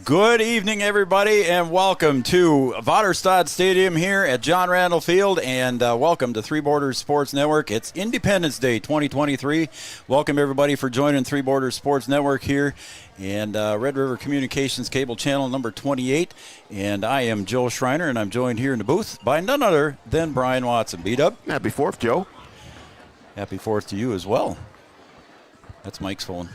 Good evening, everybody, and welcome to Wahpeton Stadium here at John Randall Field, and welcome to Three Borders Sports Network. It's Independence Day 2023. Welcome, everybody, for joining Three Borders Sports Network here and Red River Communications Cable Channel number 28. And I am Joe Schreiner, and I'm joined here in the booth by none other than Brian Watson. B-Dub. Happy 4th, Joe. Happy 4th to you as well. That's Mike's phone.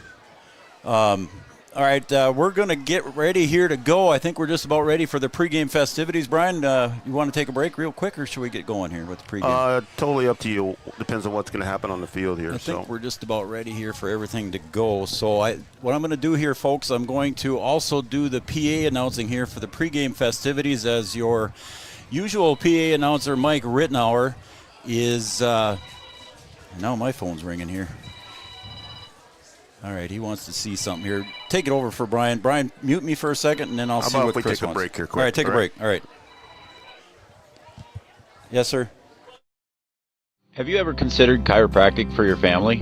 All right, we're going to get ready here to go. I think we're just about ready for the pregame festivities. Brian, you want to take a break real quick, or should we get going here with the pregame? Totally up to you. Depends on what's going to happen on the field here. I think we're just about ready here for everything to go. So what I'm going to do here, folks, I'm going to also do the PA announcing here for the pregame festivities, as your usual PA announcer, Mike Rittenauer, is now my phone's ringing here. All right, he wants to see something here. Take it over for Brian. Brian, mute me for a second, and then I'll see what Chris wants. How about if we take a break here quick? All right, take a break. All right. Yes, sir. Have you ever considered chiropractic for your family?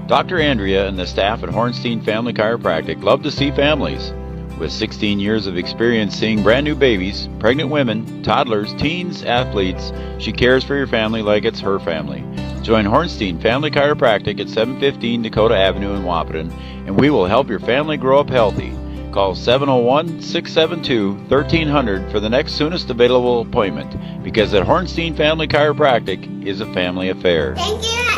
Dr. Andrea and the staff at Hornstein Family Chiropractic love to see families. With 16 years of experience seeing brand new babies, pregnant women, toddlers, teens, athletes, she cares for your family like it's her family. Join Hornstein Family Chiropractic at 715 Dakota Avenue in Wahpeton, and we will help your family grow up healthy. Call 701-672-1300 for the next soonest available appointment, because at Hornstein Family Chiropractic is a family affair. Thank you, Andrea.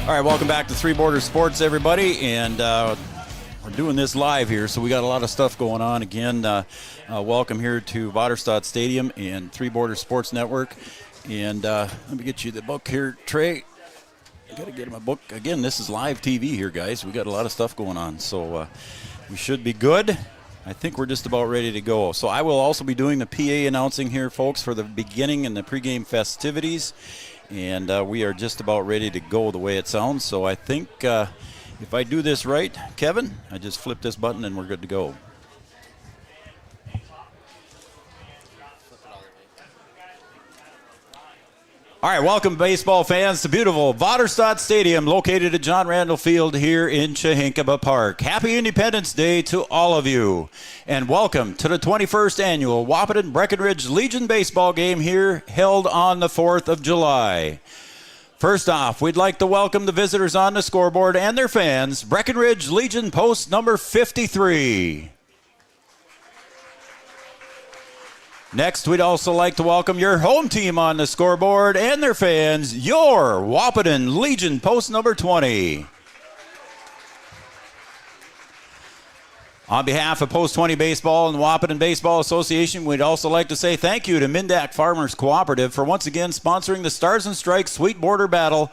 All right, welcome back to Three Borders Sports, everybody, and we're doing this live here, so we got a lot of stuff going on. Again, welcome here to Wahpeton Stadium and Three Borders Sports Network. And let me get you the book here, Trey. I got to get my book. Again, this is live TV here, guys. We got a lot of stuff going on, so we should be good. I think we're just about ready to go. So I will also be doing the PA announcing here, folks, for the beginning and the pregame festivities. And we are just about ready to go the way it sounds. So I think if I do this right, Kevin, I just flip this button and we're good to go. All right, welcome, baseball fans, to beautiful Wahpeton Stadium, located at John Randall Field here in Chehinkaba Park. Happy Independence Day to all of you, and welcome to the 21st annual Wahpeton Breckenridge Legion baseball game here, held on the 4th of July. First off, we'd like to welcome the visitors on the scoreboard and their fans, Breckenridge Legion post number 53. Next, we'd also like to welcome your home team on the scoreboard and their fans, your Wahpeton Legion post number 20. On behalf of Post 20 Baseball and the Wahpeton Baseball Association, we'd also like to say thank you to Mindak Farmers Cooperative for once again sponsoring the Stars and Strikes Sweet Border Battle,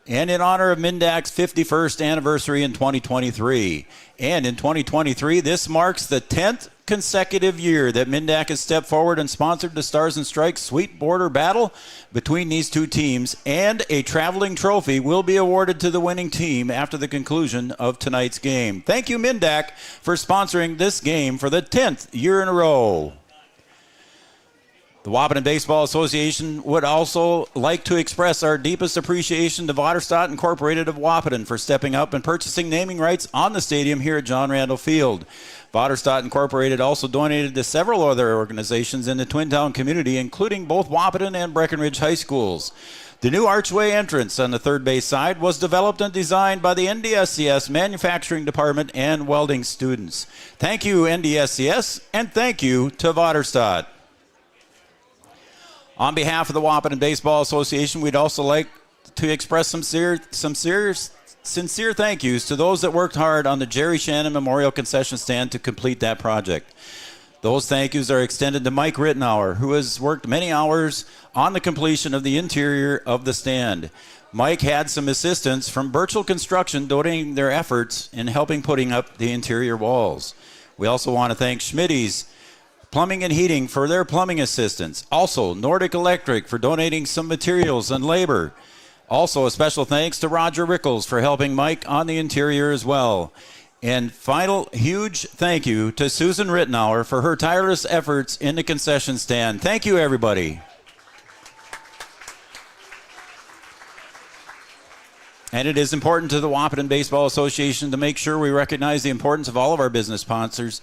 and in honor of Mindak's 51st anniversary in 2023. And in 2023, this marks the 10th consecutive year that Mindak has stepped forward and sponsored the Stars and Strikes Sweet Border Battle between these two teams, and a traveling trophy will be awarded to the winning team after the conclusion of tonight's game. Thank you, Mindak, for sponsoring this game for the 10th year in a row. The Wahpeton Baseball Association would also like to express our deepest appreciation to Wahpeton Incorporated of Wahpeton for stepping up and purchasing naming rights on the stadium here at John Randall Field. Wahpeton Incorporated also donated to several other organizations in the Twin Town community, including both Wahpeton and Breckenridge high schools. The new archway entrance on the third base side was developed and designed by the NDSCS Manufacturing Department and welding students. Thank you, NDSCS, and thank you to Wahpeton. On behalf of the Wahpeton Baseball Association, we'd also like to express some sincere thank yous to those that worked hard on the Jerry Shannon Memorial Concession Stand to complete that project. Those thank yous are extended to Mike Rittenauer, who has worked many hours on the completion of the interior of the stand. Mike had some assistance from Birchall Construction donating their efforts in helping putting up the interior walls. We also want to thank Schmitty's Plumbing and Heating for their plumbing assistance. Also, Nordic Electric for donating some materials and labor. Also, a special thanks to Roger Rickles for helping Mike on the interior as well. And final huge thank you to Susan Rittenauer for her tireless efforts in the concession stand. Thank you, everybody. And it is important to the Wahpeton Baseball Association to make sure we recognize the importance of all of our business sponsors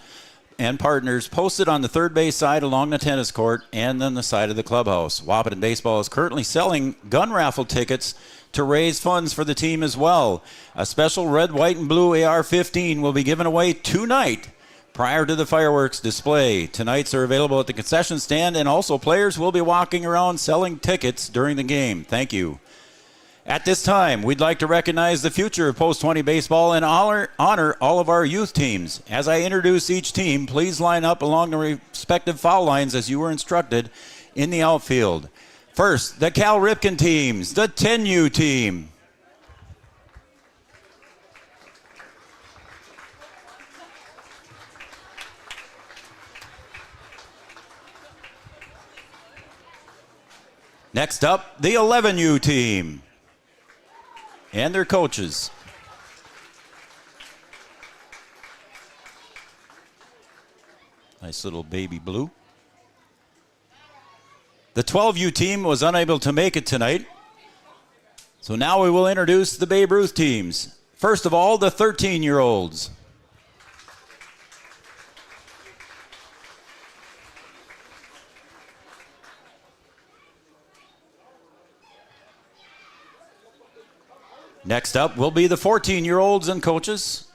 and partners posted on the third base side along the tennis court and on the side of the clubhouse. Wahpeton Baseball is currently selling gun raffle tickets to raise funds for the team as well. A special red, white, and blue AR-15 will be given away tonight prior to the fireworks display. Tonight's are available at the concession stand, and also players will be walking around selling tickets during the game. Thank you. At this time, we'd like to recognize the future of Post 20 baseball and honor all of our youth teams. As I introduce each team, please line up along the respective foul lines as you were instructed in the outfield. First, the Cal Ripken teams, the 10U team. Next up, the 11U team and their coaches. Nice little baby blue. The 12U team was unable to make it tonight. So now we will introduce the Babe Ruth teams. First of all, the 13-year-olds. Next up will be the 14-year-olds and coaches.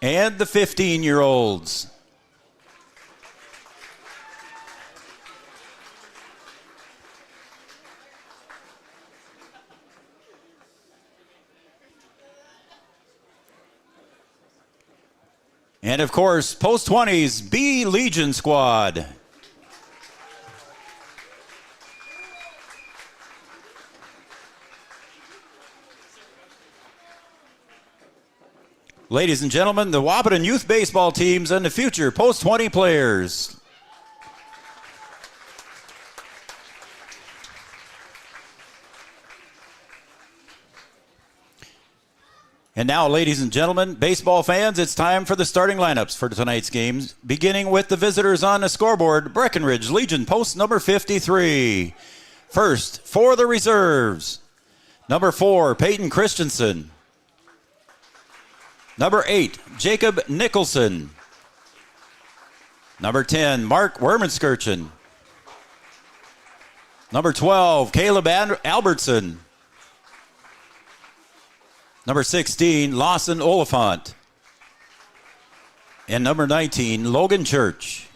And the 15-year-olds. And of course, Post 20's B Legion squad. Ladies and gentlemen, the Wahpeton youth baseball teams and the future Post 20 players. And now, ladies and gentlemen, baseball fans, it's time for the starting lineups for tonight's games, beginning with the visitors on the scoreboard, Breckenridge Legion, post number 53. First, for the reserves, number 4, Peyton Christensen. Number 8, Jacob Nicholson. Number 10, Mark Wermenskirchen. Number 12, Caleb Albertson. Number 16, Lawson Oliphant. And number 19, Logan Church.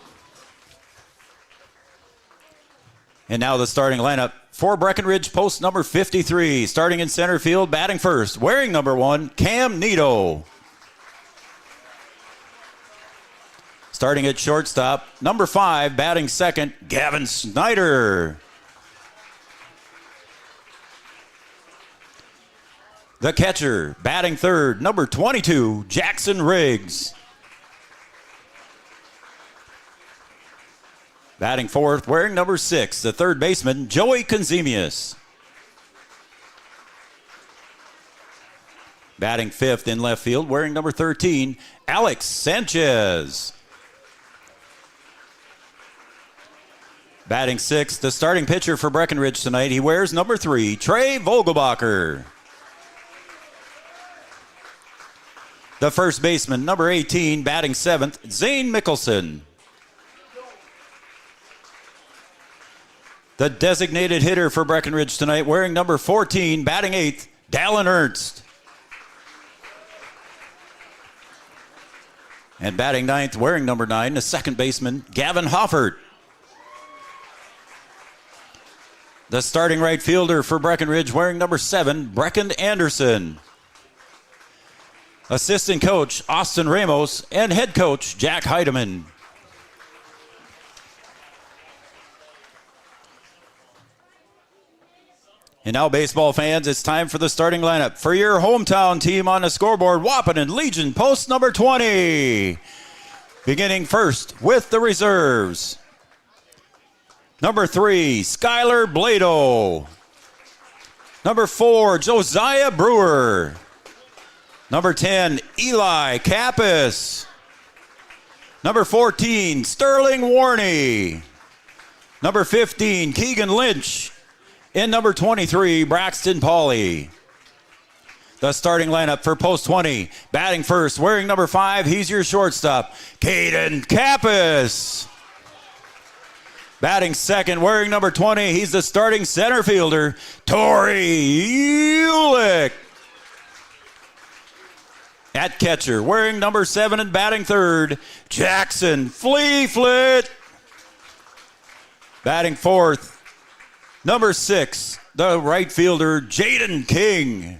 And now the starting lineup for Breckenridge, post number 53. Starting in center field, batting first, wearing number 1, Cam Nito. Starting at shortstop, number 5, batting second, Gavin Snyder. The catcher, batting third, number 22, Jackson Riggs. Batting fourth, wearing number 6, the third baseman, Joey Conzemius. Batting fifth in left field, wearing number 13, Alex Sanchez. Batting sixth, the starting pitcher for Breckenridge tonight, he wears number 3, Trey Vogelbacher. The first baseman, number 18, batting seventh, Zane Mickelson. The designated hitter for Breckenridge tonight, wearing number 14, batting eighth, Dallin Ernst. And batting ninth, wearing number 9, the second baseman, Gavin Hoffert. The starting right fielder for Breckenridge, wearing number 7, Brecken Anderson. Assistant coach, Austin Ramos, and head coach, Jack Heidemann. And now, baseball fans, it's time for the starting lineup for your hometown team on the scoreboard, Wahpeton Legion, post number 20. Beginning first with the reserves. Number 3, Skylar Blado. Number 4, Josiah Brewer. Number 10, Eli Kappas. Number 14, Sterling Warney. Number 15, Keegan Lynch. And number 23, Braxton Pauley. The starting lineup for Post 20. Batting first, wearing number 5, he's your shortstop, Caden Kappas. Batting second, wearing number 20, he's the starting center fielder, Tori Ulick. At catcher, wearing number 7 and batting third, Jackson Fleeflet. Batting fourth, number 6, the right fielder, Jaden King.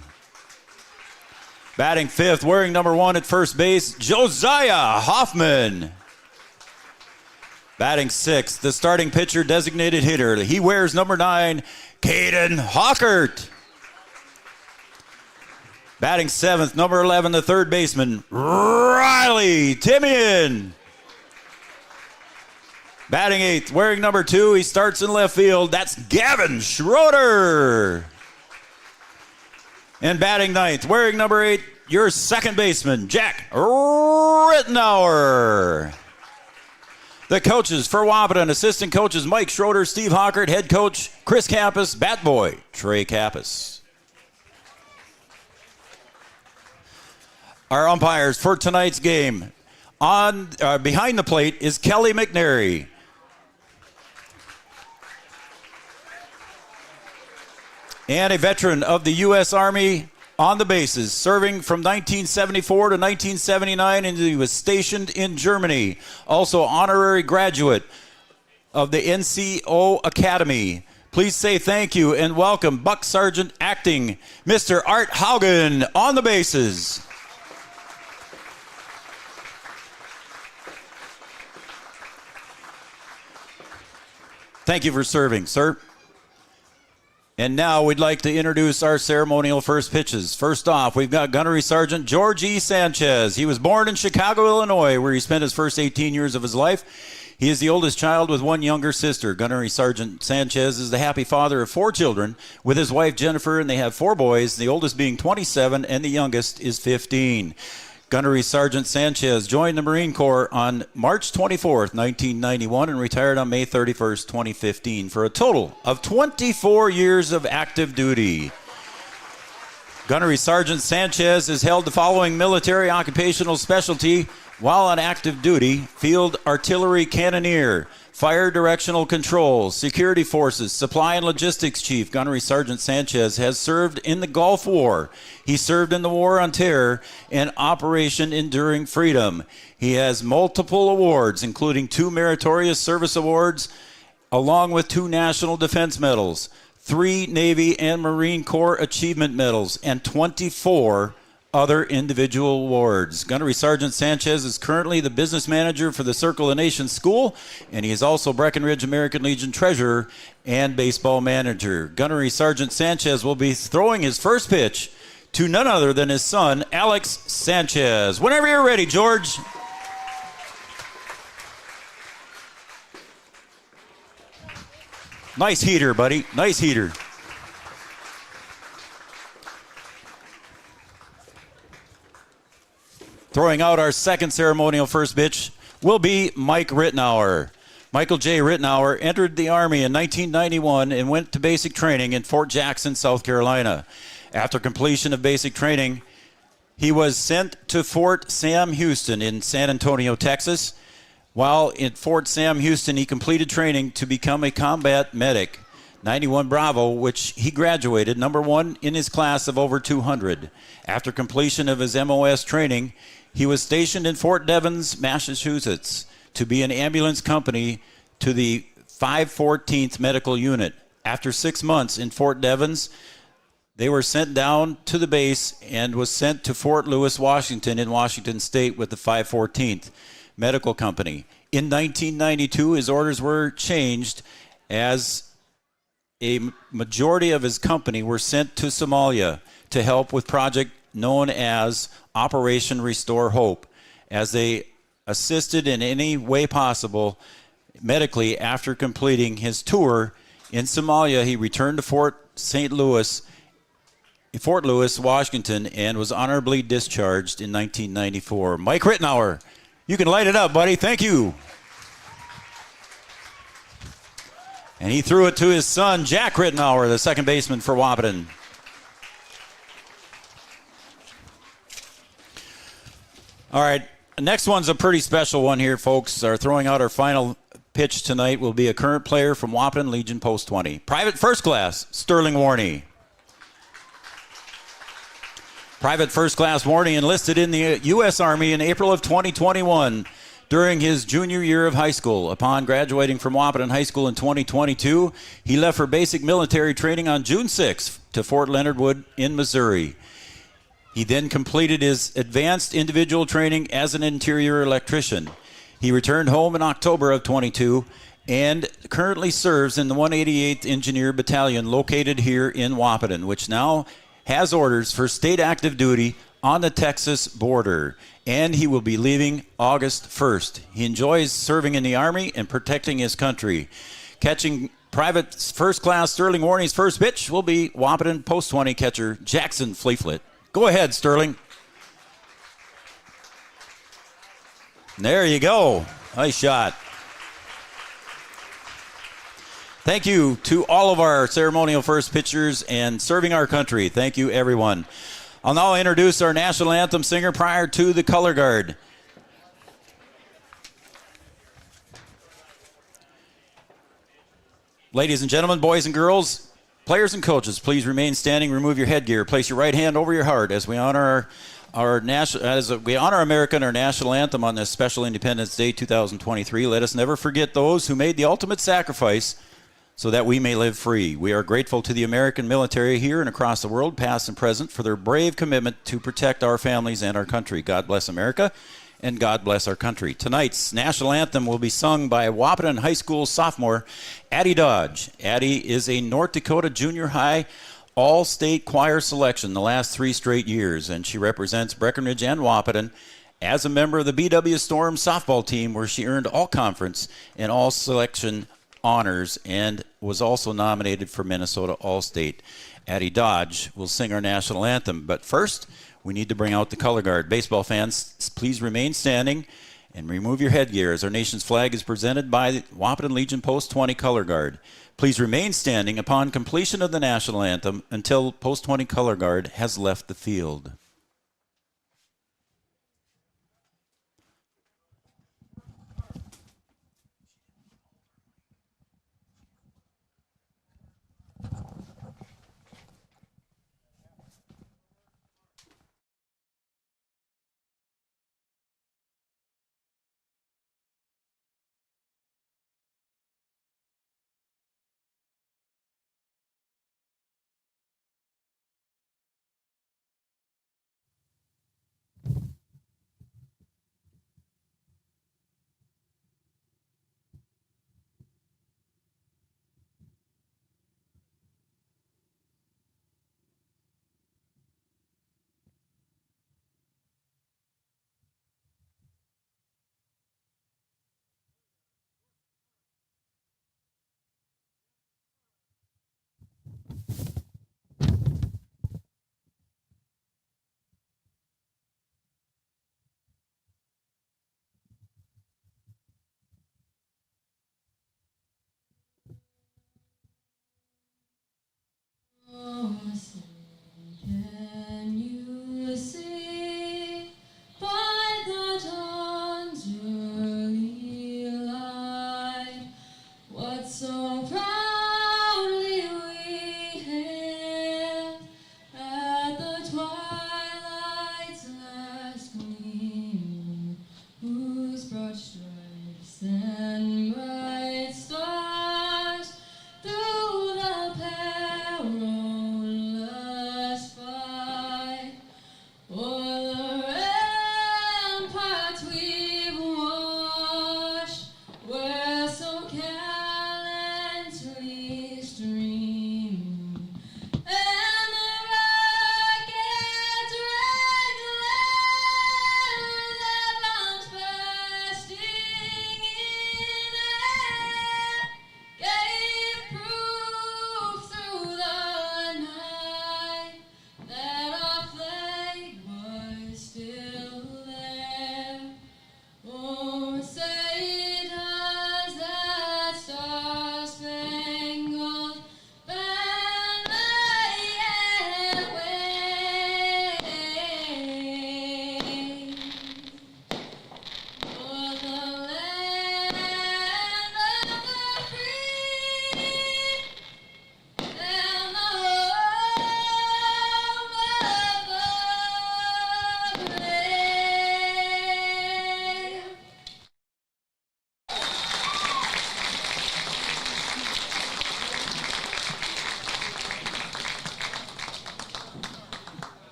Batting fifth, wearing number 1 at first base, Josiah Hoffman. Batting sixth, the starting pitcher designated hitter. He wears number 9, Caden Hawkert. Batting seventh, number 11, the third baseman, Riley Timian. Batting eighth, wearing number 2, he starts in left field. That's Gavin Schroeder. And batting ninth, wearing number 8, your second baseman, Jack Rittenauer. The coaches for Wahpeton, assistant coaches Mike Schroeder, Steve Hawkert, head coach Chris Kappas, bat boy Trey Kappas. Our umpires for tonight's game. Behind the plate is Kelly McNary. And a veteran of the U.S. Army on the bases, serving from 1974 to 1979, and he was stationed in Germany. Also honorary graduate of the NCO Academy. Please say thank you and welcome Buck Sergeant Acting, Mr. Art Haugen on the bases. Thank you for serving, sir. And now we'd like to introduce our ceremonial first pitches. First off, we've got Gunnery Sergeant George E. Sanchez. He was born in Chicago, Illinois, where he spent his first 18 years of his life. He is the oldest child with one younger sister. Gunnery Sergeant Sanchez is the happy father of 4 children with his wife Jennifer, and they have 4 boys, the oldest being 27 and the youngest is 15. Gunnery Sergeant Sanchez joined the Marine Corps on March 24th, 1991, and retired on May 31st, 2015, for a total of 24 years of active duty. Gunnery Sergeant Sanchez has held the following military occupational specialty while on active duty: Field Artillery Cannoneer, Fire Directional Control, Security Forces, Supply and Logistics Chief. Gunnery Sergeant Sanchez has served in the Gulf War. He served in the War on Terror and Operation Enduring Freedom. He has multiple awards, including 2 Meritorious Service Awards, along with 2 National Defense Medals, 3 Navy and Marine Corps Achievement Medals, and 24 other individual awards. Gunnery Sergeant Sanchez is currently the business manager for the Circle of Nations School, and he is also Breckenridge American Legion treasurer and baseball manager. Gunnery Sergeant Sanchez will be throwing his first pitch to none other than his son, Alex Sanchez. Whenever you're ready, George. Nice heater, buddy. Nice heater. Throwing out our second ceremonial first pitch will be Mike Rittenauer. Michael J. Rittenauer entered the Army in 1991 and went to basic training in Fort Jackson, South Carolina. After completion of basic training, he was sent to Fort Sam Houston in San Antonio, Texas. While in Fort Sam Houston, he completed training to become a combat medic, 91 Bravo, which he graduated number 1 in his class of over 200. After completion of his MOS training, he was stationed in Fort Devens, Massachusetts, to be an ambulance company to the 514th Medical Unit. After 6 months in Fort Devens, they were sent down to the base and was sent to Fort Lewis, Washington in Washington State with the 514th Medical Company. In 1992, his orders were changed as a majority of his company were sent to Somalia to help with project known as Operation Restore Hope, as they assisted in any way possible medically after completing his tour in Somalia. He returned to Fort Lewis, Washington, and was honorably discharged in 1994. Mike Rittenauer, you can light it up, buddy. Thank you. And he threw it to his son, Jack Rittenauer, the second baseman for Wahpeton. All right, next one's a pretty special one here, folks. Throwing out our final pitch tonight will be a current player from Wahpeton Legion Post 20. Private First Class, Sterling Warney. Private First Class Warney enlisted in the U.S. Army in April of 2021 during his junior year of high school. Upon graduating from Wahpeton High School in 2022, he left for basic military training on June 6th to Fort Leonard Wood in Missouri. He then completed his advanced individual training as an interior electrician. He returned home in October of 22 and currently serves in the 188th Engineer Battalion located here in Wahpeton, which now has orders for state active duty on the Texas border. And he will be leaving August 1st. He enjoys serving in the Army and protecting his country. Catching Private First Class Sterling Warney's first pitch will be Wahpeton Post 20 catcher Jackson Fleeflet. Go ahead, Sterling. There you go. Nice shot. Thank you to all of our ceremonial first pitchers and serving our country. Thank you, everyone. I'll now introduce our national anthem singer prior to the color guard. Ladies and gentlemen, boys and girls, players and coaches, please remain standing. Remove your headgear. Place your right hand over your heart as we honor our America and our national anthem on this special Independence Day 2023. Let us never forget those who made the ultimate sacrifice so that we may live free. We are grateful to the American military here and across the world, past and present, for their brave commitment to protect our families and our country. God bless America, and God bless our country. Tonight's national anthem will be sung by Wahpeton High School sophomore Addie Dodge. Addie is a North Dakota Junior High all-state choir selection the last 3 straight years, and she represents Breckenridge and Wahpeton as a member of the BW Storm softball team, where she earned all conference and all selection honors and was also nominated for Minnesota All-State. Addie Dodge will sing our national anthem, but first we need to bring out the color guard. Baseball fans, please remain standing and remove your headgear as our nation's flag is presented by the Wahpeton Legion Post 20 color guard. Please remain standing upon completion of the national anthem until Post 20 color guard has left the field.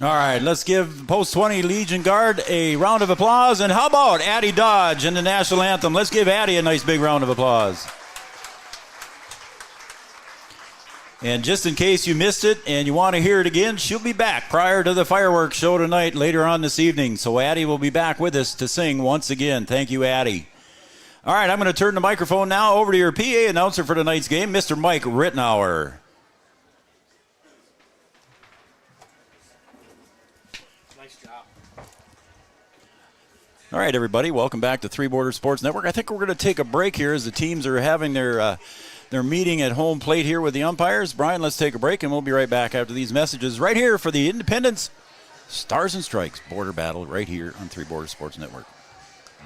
All right, let's give Post 20 Legion Guard a round of applause. And how about Addie Dodge and the national anthem? Let's give Addie a nice big round of applause. And just in case you missed it and you want to hear it again, she'll be back prior to the fireworks show tonight later on this evening. So Addie will be back with us to sing once again. Thank you, Addie. All right, I'm going to turn the microphone now over to your PA announcer for tonight's game, Mr. Mike Rittenauer. All right, everybody, welcome back to Three Border Sports Network. I think we're going to take a break here as the teams are having their meeting at home plate here with the umpires. Brian, let's take a break, and we'll be right back after these messages right here for the Independence Stars and Strikes Border Battle right here on Three Border Sports Network.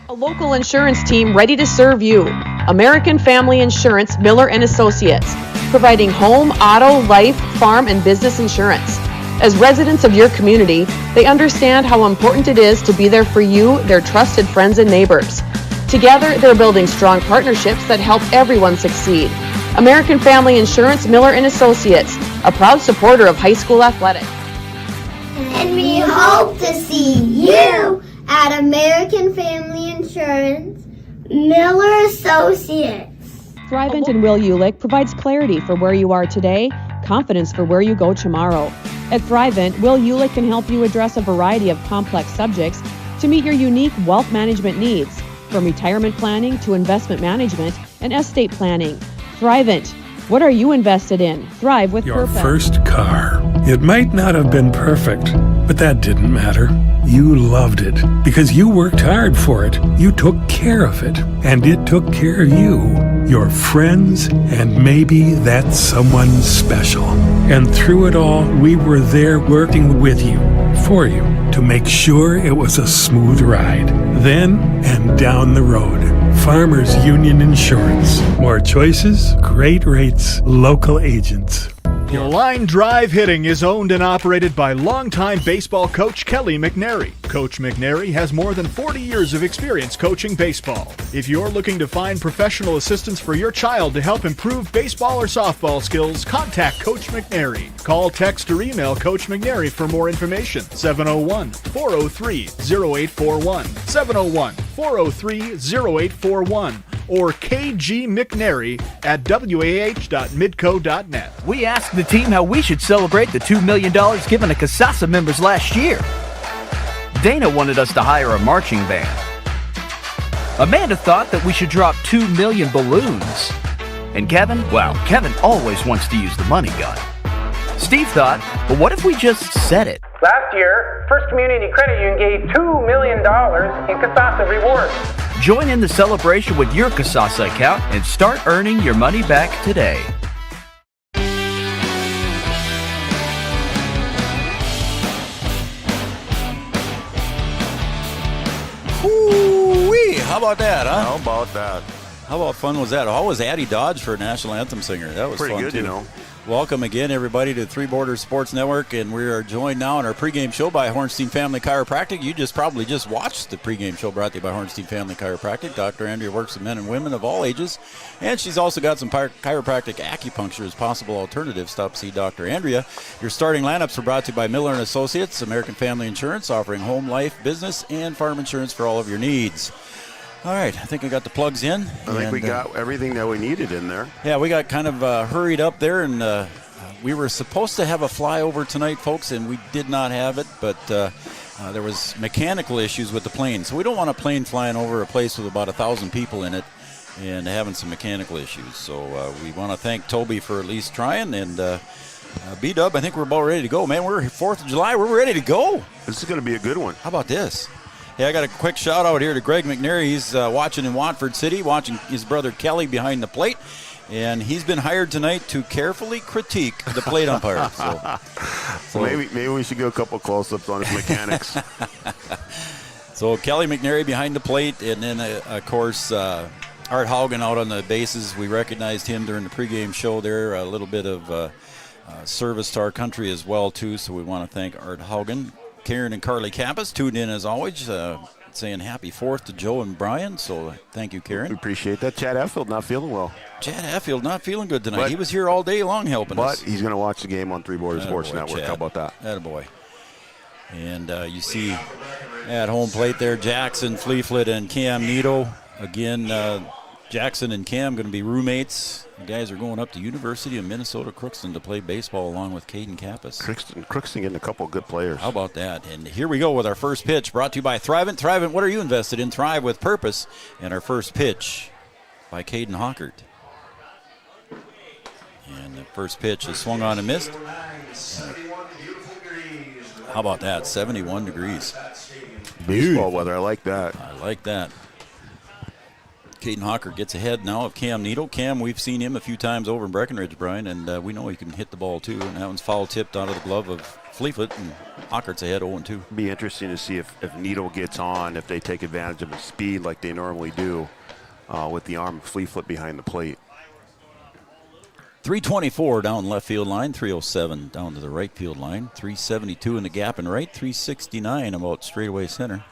A local insurance team ready to serve you. American Family Insurance, Miller & Associates, providing home, auto, life, farm, and business insurance. As residents of your community, they understand how important it is to be there for you, their trusted friends and neighbors. Together, they're building strong partnerships that help everyone succeed. American Family Insurance, Miller & Associates, a proud supporter of high school athletics. And we hope to see you at American Family Insurance, Miller Associates. Thrivent and Will Ulick provides clarity for where you are today, confidence for where you go tomorrow. At Thrivent, Will Ulick can help you address a variety of complex subjects to meet your unique wealth management needs, from retirement planning to investment management and estate planning. Thrivent, what are you invested in? Thrive with Your purpose. first car. It might not have been perfect, but that didn't matter. You loved it because you worked hard for it. You took care of it, and it took care of you, your friends, and maybe that someone special. And through it all, we were there working with you, for you, to make sure it was a smooth ride. Then and down the road. Farmers Union Insurance. More choices, great rates, local agents. Line Drive Hitting is owned and operated by longtime baseball coach Kelly McNary. Coach McNary has more than 40 years of experience coaching baseball. If you're looking to find professional assistance for your child to help improve baseball or softball skills, contact Coach McNary. Call, text, or email Coach McNary for more information. 701-403-0841. 701-403-0841. Or kgmcnary at wah.midco.net. We asked the team how we should celebrate the $2 million given to CASASA members last year. Dana wanted us to hire a marching band. Amanda thought that we should drop 2 million balloons. And Kevin, well, Kevin always wants to use the money gun. Steve thought, well, what if we just said it? Last year, First Community Credit Union gave $2 million in CASASA rewards. Join in the celebration with your CASASA account and start earning your money back today. Ooh-wee. How about that, huh? How about that? How about fun was that? How was Addie Dodge for a national anthem singer? That was Pretty fun, good, too. you know. Welcome again, everybody, to Three Borders Sports Network, and we are joined now in our pregame show by Hornstein Family Chiropractic. You probably just watched the pregame show brought to you by Hornstein Family Chiropractic. Dr. Andrea works with men and women of all ages, and she's also got some chiropractic acupuncture as possible alternatives. Stop to see Dr. Andrea. Your starting lineups are brought to you by Miller & Associates, American Family Insurance, offering home, life, business, and farm insurance for all of your needs. All right, I think I got the plugs in. I think we got everything that we needed in there. Yeah, we got kind of hurried up there, and we were supposed to have a flyover tonight, folks, and we did not have it, but there was mechanical issues with the plane. So we don't want a plane flying over a place with about 1,000 people in it and having some mechanical issues. So we want to thank Toby for at least trying, and B-Dub, I think we're about ready to go. Man, we're 4th of July. We're ready to go. This is going to be a good one. How about this? Yeah, I got a quick shout-out here to Greg McNary. He's watching in Watford City, watching his brother Kelly behind the plate. And he's been hired tonight to carefully critique the plate umpire. So maybe we should get a couple close-ups on his mechanics. So Kelly McNary behind the plate, and then, of course, Art Haugen out on the bases. We recognized him during the pregame show there, a little bit of service to our country as well, too. So we want to thank Art Haugen. Karen and Carly Kappas tuned in as always, saying happy 4th to Joe and Brian. So thank you, Karen. We appreciate that. Chad Effield not feeling well. Chad Hatfield not feeling good tonight. He was here all day long helping us. But he's going to watch the game on Three Borders Sports Network. Chad. How about that? Attaboy. And you see at home plate there, Jackson Fleeflet and Cam Needle. Again, Jackson and Cam going to be roommates. The guys are going up to University of Minnesota Crookston to play baseball along with Caden Kappas. Crookston getting a couple of good players. How about that? And here we go with our first pitch, brought to you by Thrivent. Thrivent, what are you invested in? Thrive with purpose. And our first pitch by Caden Hockert. And the first pitch is swung on and missed. How about that? 71 degrees. Baseball weather, I like that. I like that. Caden Hockert gets ahead now of Cam Needle. Cam, we've seen him a few times over in Breckenridge, Brian, and we know he can hit the ball too. And that one's foul tipped out of the glove of Fleeflet, and Hockert's ahead 0-2. Be interesting to see if Needle gets on, if they take advantage of his speed like they normally do with the arm of Fleeflet behind the plate. 324 down left field line, 307 down to the right field line, 372 in the gap and right, 369 about straightaway center.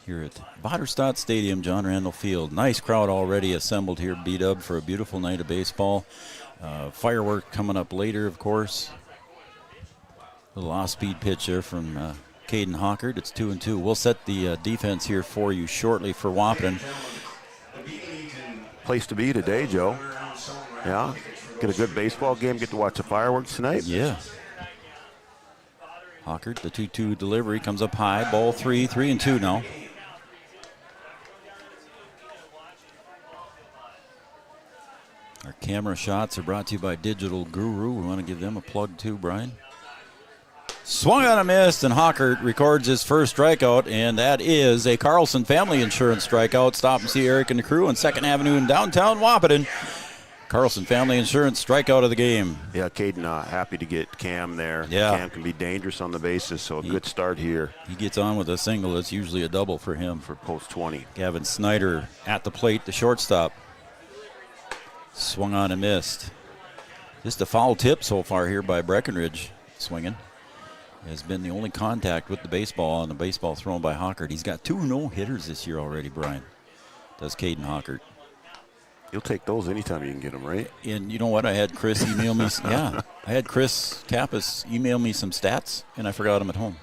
Here at Vaterstad Stadium, John Randall Field. Nice crowd already assembled here, B-Dub, for a beautiful night of baseball. Firework coming up later, of course. Little off-speed pitch there from Caden Hockert. It's 2-2. We'll set the defense here for you shortly for Wahpeton. Place to be today, Joe. Yeah, get a good baseball game, get to watch the fireworks tonight. Yeah. Hockert, the 2-2 delivery comes up high. Ball 3-2 now. Our camera shots are brought to you by Digital Guru. We want to give them a plug too, Brian. Swung on a miss, and Hockert records his first strikeout, and that is a Carlson Family Insurance strikeout. Stop and see Eric and the crew on 2nd Avenue in downtown Wahpeton. Carlson Family Insurance strikeout of the game. Yeah, Caden, happy to get Cam there. Yeah. Cam can be dangerous on the bases, so a good start here. He gets on with a single. It's usually a double for him. For post 20. Gavin Snyder at the plate, the shortstop. Swung on and missed. Just a foul tip so far here by Breckenridge swinging. Has been the only contact with the baseball on the baseball thrown by Hockert. He's got 2 no-hitters this year already, Brian. Does Caden Hockert. You'll take those anytime you can get them, right? And you know what? I had Chris email me. I had Chris Kappas email me some stats, and I forgot them at home.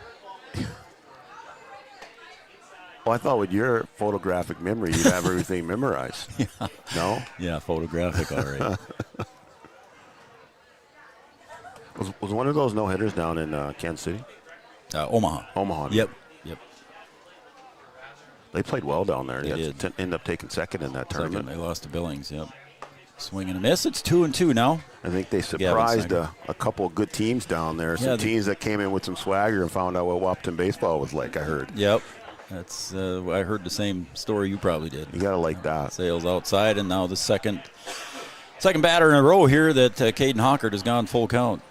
Well, I thought with your photographic memory, you'd have everything memorized. Yeah. No? Yeah, photographic, all right. Was one of those no-hitters down in Kansas City? Omaha. Omaha. Yep. They played well down there. They did. End up taking second in that tournament. They lost to Billings, yep. Swing and a miss. It's 2-2 now. I think they surprised a couple of good teams down there. Some teams that came in with some swagger and found out what Wahpeton baseball was like, I heard. Yep. That's I heard the same story you probably did. You got to like that. Sales outside, and now the second batter in a row here that Caden Hockert has gone full count.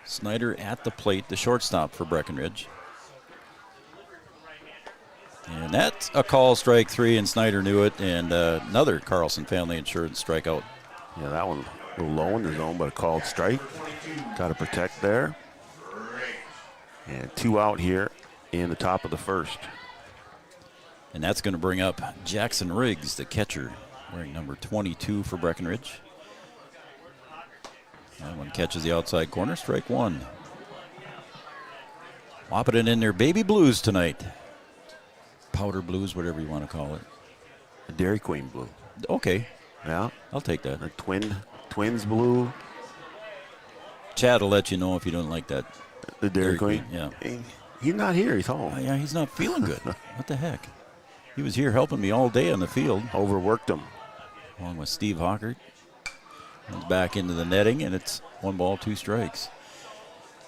Snyder at the plate, the shortstop for Breckenridge. And that's a call, strike 3, and Snyder knew it, and another Carlson Family Insurance strikeout. Yeah, that one a little low in the zone, but a called strike. Got to protect there. And 2 out here in the top of the first. And that's going to bring up Jackson Riggs, the catcher, wearing number 22 for Breckenridge. That one catches the outside corner, strike 1. Wahpeton in their baby blues tonight. Powder blues, whatever you want to call it. A Dairy Queen blue. Okay. Yeah. I'll take that. A twins blue. Chad will let you know if you don't like that. The Dairy Queen? Yeah. He's not here. He's home. Yeah, he's not feeling good. What the heck? He was here helping me all day on the field. Overworked him. Along with Steve Hockert. Comes back into the netting, and it's 1 ball, 2 strikes.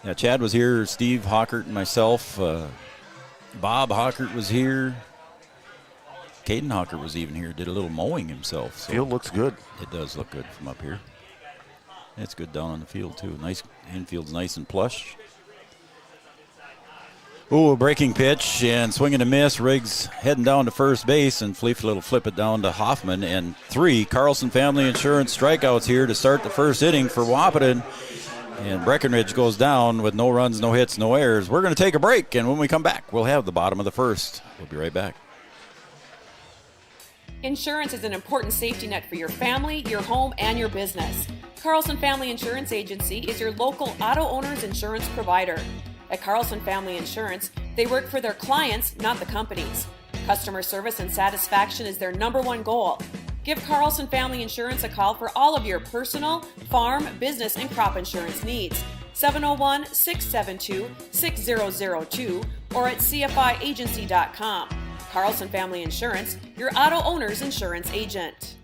Yeah, Chad was here, Steve Hockert and myself. Bob Hockert was here. Caden Hockert was even here, did a little mowing himself. So field looks good. It does look good from up here. It's good down on the field, too. Nice, infield's nice and plush. Ooh, a breaking pitch and swing and a miss. Riggs heading down to first base, and Fleeflet will flip it down to Hoffman. And 3 Carlson Family Insurance strikeouts here to start the first inning for Wahpeton. And Breckenridge goes down with no runs, no hits, no errors. We're going to take a break, and when we come back, we'll have the bottom of the first. We'll be right back. Insurance is an important safety net for your family, your home, and your business. Carlson Family Insurance Agency is your local auto owner's insurance provider. At Carlson Family Insurance, they work for their clients, not the companies. Customer service and satisfaction is their number one goal. Give Carlson Family Insurance a call for all of your personal, farm, business, and crop insurance needs. 701-672-6002 or at cfiagency.com. Carlson Family Insurance, your auto owner's insurance agent.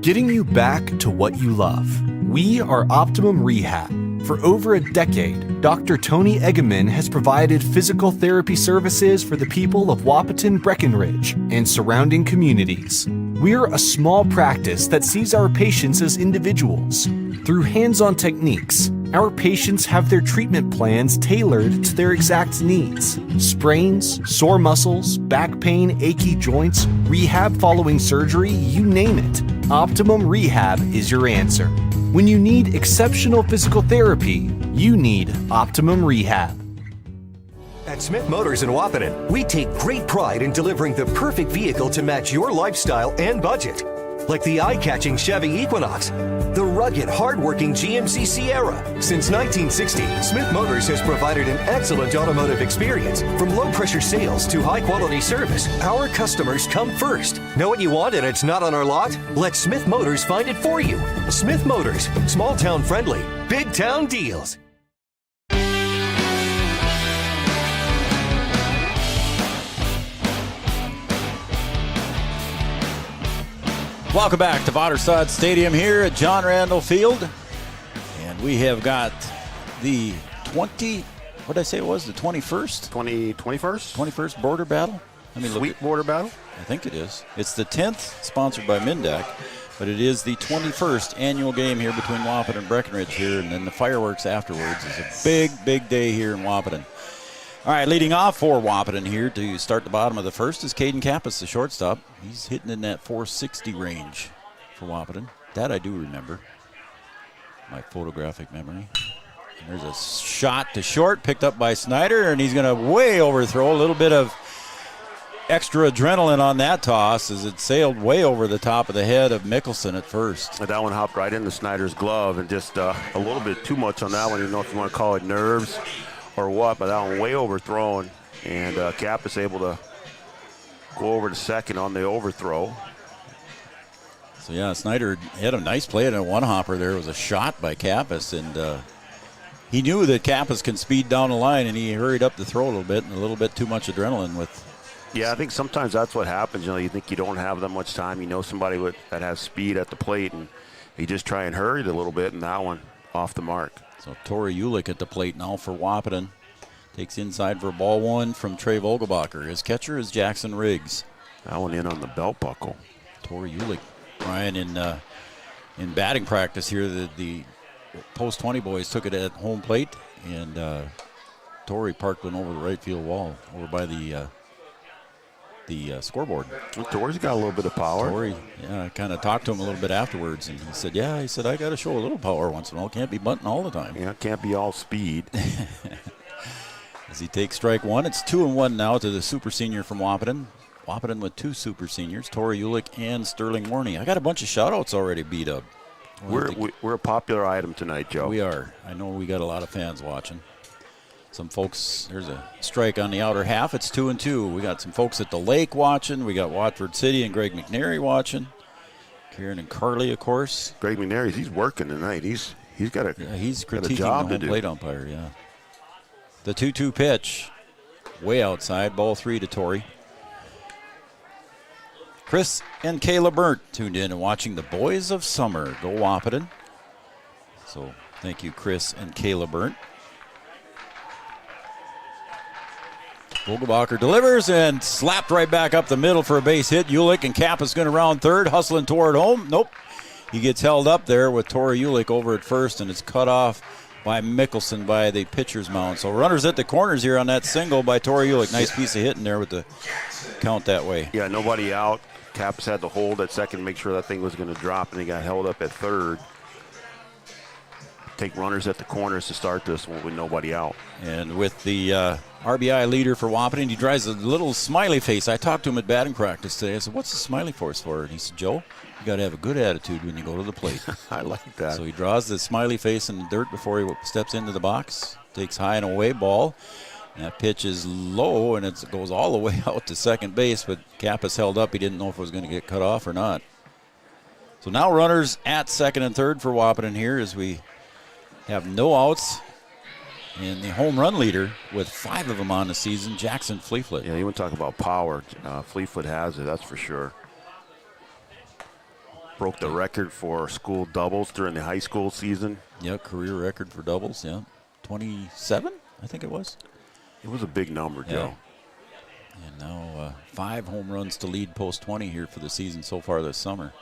Getting you back to what you love. We are Optimum Rehab. For over a decade, Dr. Tony Eggeman has provided physical therapy services for the people of Wahpeton, Breckenridge, and surrounding communities. We're a small practice that sees our patients as individuals. Through hands-on techniques, our patients have their treatment plans tailored to their exact needs. Sprains, sore muscles, back pain, achy joints, rehab following surgery, you name it. Optimum Rehab is your answer. When you need exceptional physical therapy, you need Optimum Rehab. At Smith Motors in Wahpeton, we take great pride in delivering the perfect vehicle to match your lifestyle and budget. Like the eye-catching Chevy Equinox, the rugged, hard-working GMC Sierra. Since 1960, Smith Motors has provided an excellent automotive experience. From low-pressure sales to high-quality service, our customers come first. Know what you want and it's not on our lot? Let Smith Motors find it for you. Smith Motors, small-town friendly, big-town deals. Welcome back to Waterstad Stadium here at John Randall Field. And we have got the 21st? 21st border battle. Sweet border battle? I think it is. It's the 10th, sponsored by Mindak, but it is the 21st annual game here between Wahpeton and Breckenridge here, and then the fireworks afterwards. It's a big, big day here in Wahpeton. All right, leading off for Wahpeton here to start the bottom of the first is Caden Kappas, the shortstop. He's hitting in that 460 range for Wahpeton. That I do remember, my photographic memory. And there's a shot to short, picked up by Snyder, and he's going to way overthrow. A little bit of extra adrenaline on that toss as it sailed way over the top of the head of Mickelson at first. That one hopped right into Snyder's glove, and just a little bit too much on that one. You know if you want to call it nerves or what, but that one way overthrown, and Cap is able to go over to second on the overthrow. So yeah, Snyder had a nice play and a one-hopper there. It was a shot by Kappas, and he knew that Kappas can speed down the line, and he hurried up the throw a little bit, and a little bit too much adrenaline with. Yeah, I think sometimes that's what happens. You know, you think you don't have that much time. You know somebody that has speed at the plate, and you just try and hurry it a little bit, and that one off the mark. So Tori Ulick at the plate now for Wahpeton. Takes inside for ball one from Trey Vogelbacher. His catcher is Jackson Riggs. That one in on the belt buckle. Tori Ulick, Brian, in batting practice here, the Post 20 boys took it at home plate, and Tori parked one over the right field wall, over by the scoreboard. Well, Tori's got a little bit of power. Tori, yeah, I kind of talked to him a little bit afterwards, and he said, I got to show a little power once in a while. Can't be bunting all the time. Yeah, can't be all speed. As he takes strike one, it's 2-1 now to the super senior from Wahpeton. Wahpeton with two super seniors, Tori Ulick and Sterling Morney. I got a bunch of shout-outs already beat up. We're a popular item tonight, Joe. We are. I know we got a lot of fans watching. Some folks, there's a strike on the outer half. It's 2-2. We got some folks at the lake watching. We got Watford City and Greg McNary watching. Karen and Carly, of course. Greg McNary, he's working tonight. He's got a he's critiquing job the home plate umpire. Yeah. The 2-2 pitch, way outside. Ball three to Tori. Chris and Kayla Burnt tuned in and watching the Boys of Summer go Wahpeton. So thank you, Chris and Kayla Burnt. Vogelbacher delivers and slapped right back up the middle for a base hit. Ulick and Kappa's going to round third, hustling toward home. Nope. He gets held up there with Tori Ulick over at first, and it's cut off by Mickelson by the pitcher's mound. So runners at the corners here on that single by Tori Ulick. Nice piece of hitting there with the count that way. Yeah, nobody out. Caps had to hold at second to make sure that thing was going to drop, and he got held up at third. take runners at the corners to start this one with nobody out. And with the RBI leader for Wahpeton, he drives a little smiley face. I talked to him at batting practice today. I said, "What's the smiley face for?" And he said, "Joe, you got to have a good attitude when you go to the plate." I like that. So he draws the smiley face in the dirt before he steps into the box. Takes high and away ball. That pitch is low, and it goes all the way out to second base, but Kappa's held up. He didn't know if it was going to get cut off or not. So now runners at second and third for Wahpeton here as we have no outs. And the home run leader with 5 of them on the season, Jackson Fleetfoot. Yeah, you want to talk about power. Fleetfoot has it, that's for sure. Broke the record for school doubles during the high school season. Yeah, career record for doubles, yeah. 27, I think it was. It was a big number, Joe. And now 5 home runs to lead post 20 here for the season so far this summer.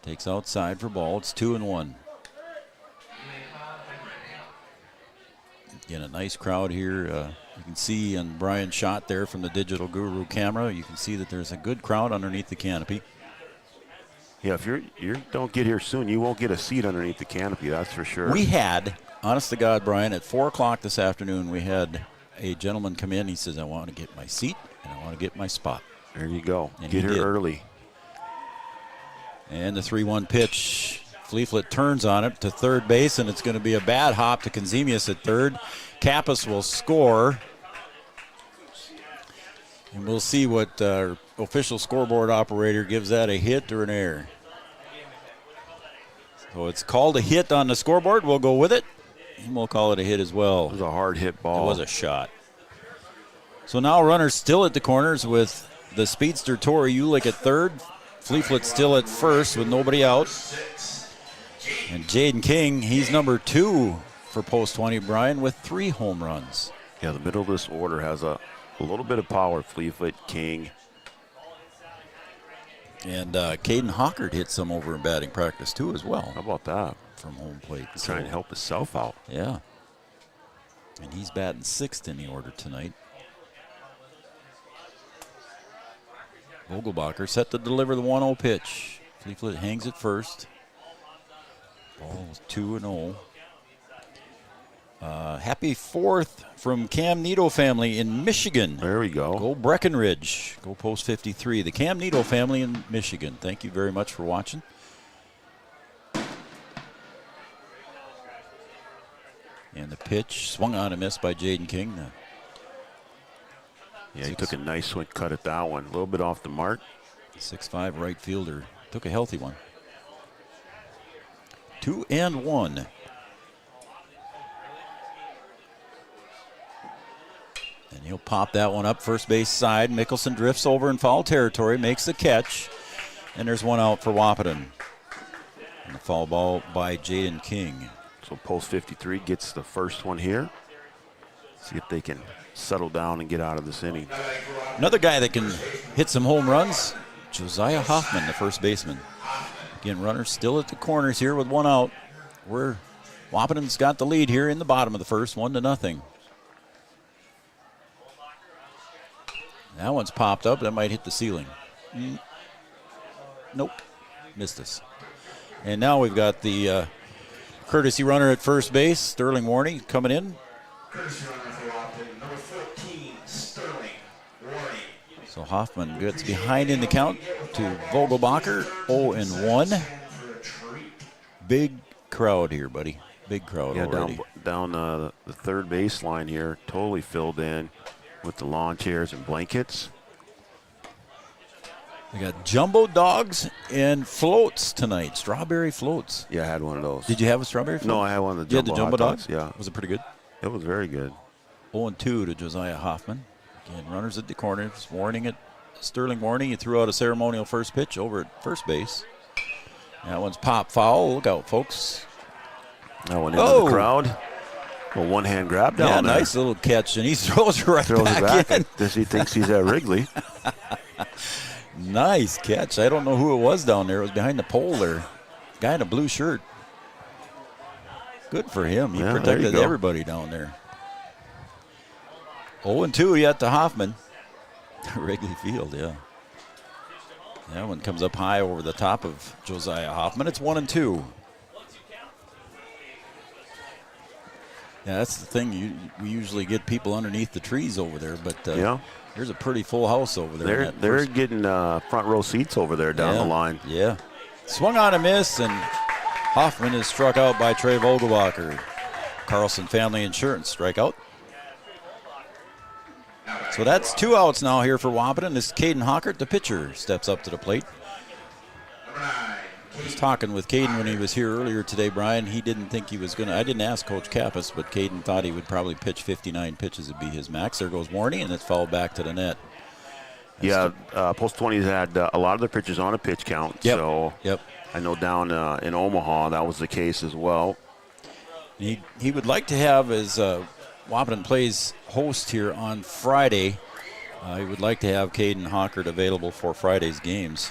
Takes outside for ball. It's 2-1. Again, a nice crowd here. You can see on Brian's shot there from the Digital Guru camera, you can see that there's a good crowd underneath the canopy. Yeah, if you don't get here soon, you won't get a seat underneath the canopy, that's for sure. We had, honest to God, Brian, at 4 o'clock this afternoon, we had a gentleman come in. He says, "I want to get my seat and I want to get my spot." There you go. And get here did. early. And the 3-1 pitch. Fleetfoot turns on it to third base, and it's going to be a bad hop to Konzemius at third. Kappas will score. And we'll see what official scoreboard operator gives that, a hit or an error. So it's called a hit on the scoreboard. We'll go with it, and we'll call it a hit as well. It was a hard hit ball. It was a shot. So now runners still at the corners with the speedster Tori Ulick at third. Fleetfoot still at first with nobody out. And Jaden King, he's number 2 for post 20, Brian, with 3 home runs. Yeah, the middle of this order has a little bit of power. Fleetfoot, King. And Caden Hockert hit some over in batting practice, too, as well. How about that? From home plate. Trying to help himself out. Yeah. And he's batting 6th in the order tonight. Vogelbacher set to deliver the 1-0 pitch. Fleetfoot hangs it first. Ball is 2-0. Happy 4th from Cam Nito family in Michigan. There we go. Go Breckenridge. Go post 53. The Cam Nito family in Michigan. Thank you very much for watching. And the pitch swung on and missed by Jaden King. Yeah, he took a nice swing cut at that one. A little bit off the mark. 6'5" right fielder. Took a healthy one. 2-1. And he'll pop that one up first base side. Mickelson drifts over in foul territory, makes the catch. And there's one out for Wahpeton. And the foul ball by Jaden King. So post 53 gets the first one here. See if they can settle down and get out of this inning. Another guy that can hit some home runs, Josiah Hoffman, the first baseman. Again, runners still at the corners here with 1 out. Wahpeton's got the lead here in the bottom of the first, 1-0. That one's popped up. That might hit the ceiling. Nope. Missed us. And now we've got the courtesy runner at first base, Sterling Warney, coming in. Courtesy runner for Wahpeton, number 14, Sterling Warney. So Hoffman gets behind in the count to Vogelbacher, 0-1. Big crowd here, buddy. Big crowd already. Down the third baseline here, totally filled in with the lawn chairs and blankets. We got jumbo dogs and floats tonight, strawberry floats. Yeah, I had one of those. Did you have a strawberry float? No, I had one of the you had the jumbo hot dogs? Yeah. Was it pretty good? It was very good. 0-2 to Josiah Hoffman. Again, runners at the corners, warning it. Sterling Warney, he threw out a ceremonial first pitch over at first base. That one's pop foul. Look out, folks. That one into the crowd. A one-hand grab down there. Nice little catch, and he throws it right back in. He thinks he's at Wrigley. Nice catch. I don't know who it was down there. It was behind the pole there. Guy in a blue shirt. Good for him. He protected everybody down there. 0-2 yet to Hoffman. Wrigley Field, yeah. That one comes up high over the top of Josiah Hoffman. It's 1-2. Yeah, that's the thing. We usually get people underneath the trees over there, but Yeah. there's a pretty full house over there. They're getting front row seats over there down the line. Yeah. Swung on a miss, and Hoffman is struck out by Trey Vogelbacher. Carlson Family Insurance strikeout. So that's 2 outs now here for Wahpeton. This is Caden Hockert, the pitcher, steps up to the plate. I was talking with Caden when he was here earlier today, Brian. He didn't think he was going to. I didn't ask Coach Kappas, but Caden thought he would probably pitch 59 pitches would be his max. There goes Warney, and it's fouled back to the net. Post 20's had a lot of their pitchers on a pitch count. Yep. So I know down in Omaha that was the case as well. He would like to have, as Wahpeton plays host here on Friday, he would like to have Caden Hockert available for Friday's games.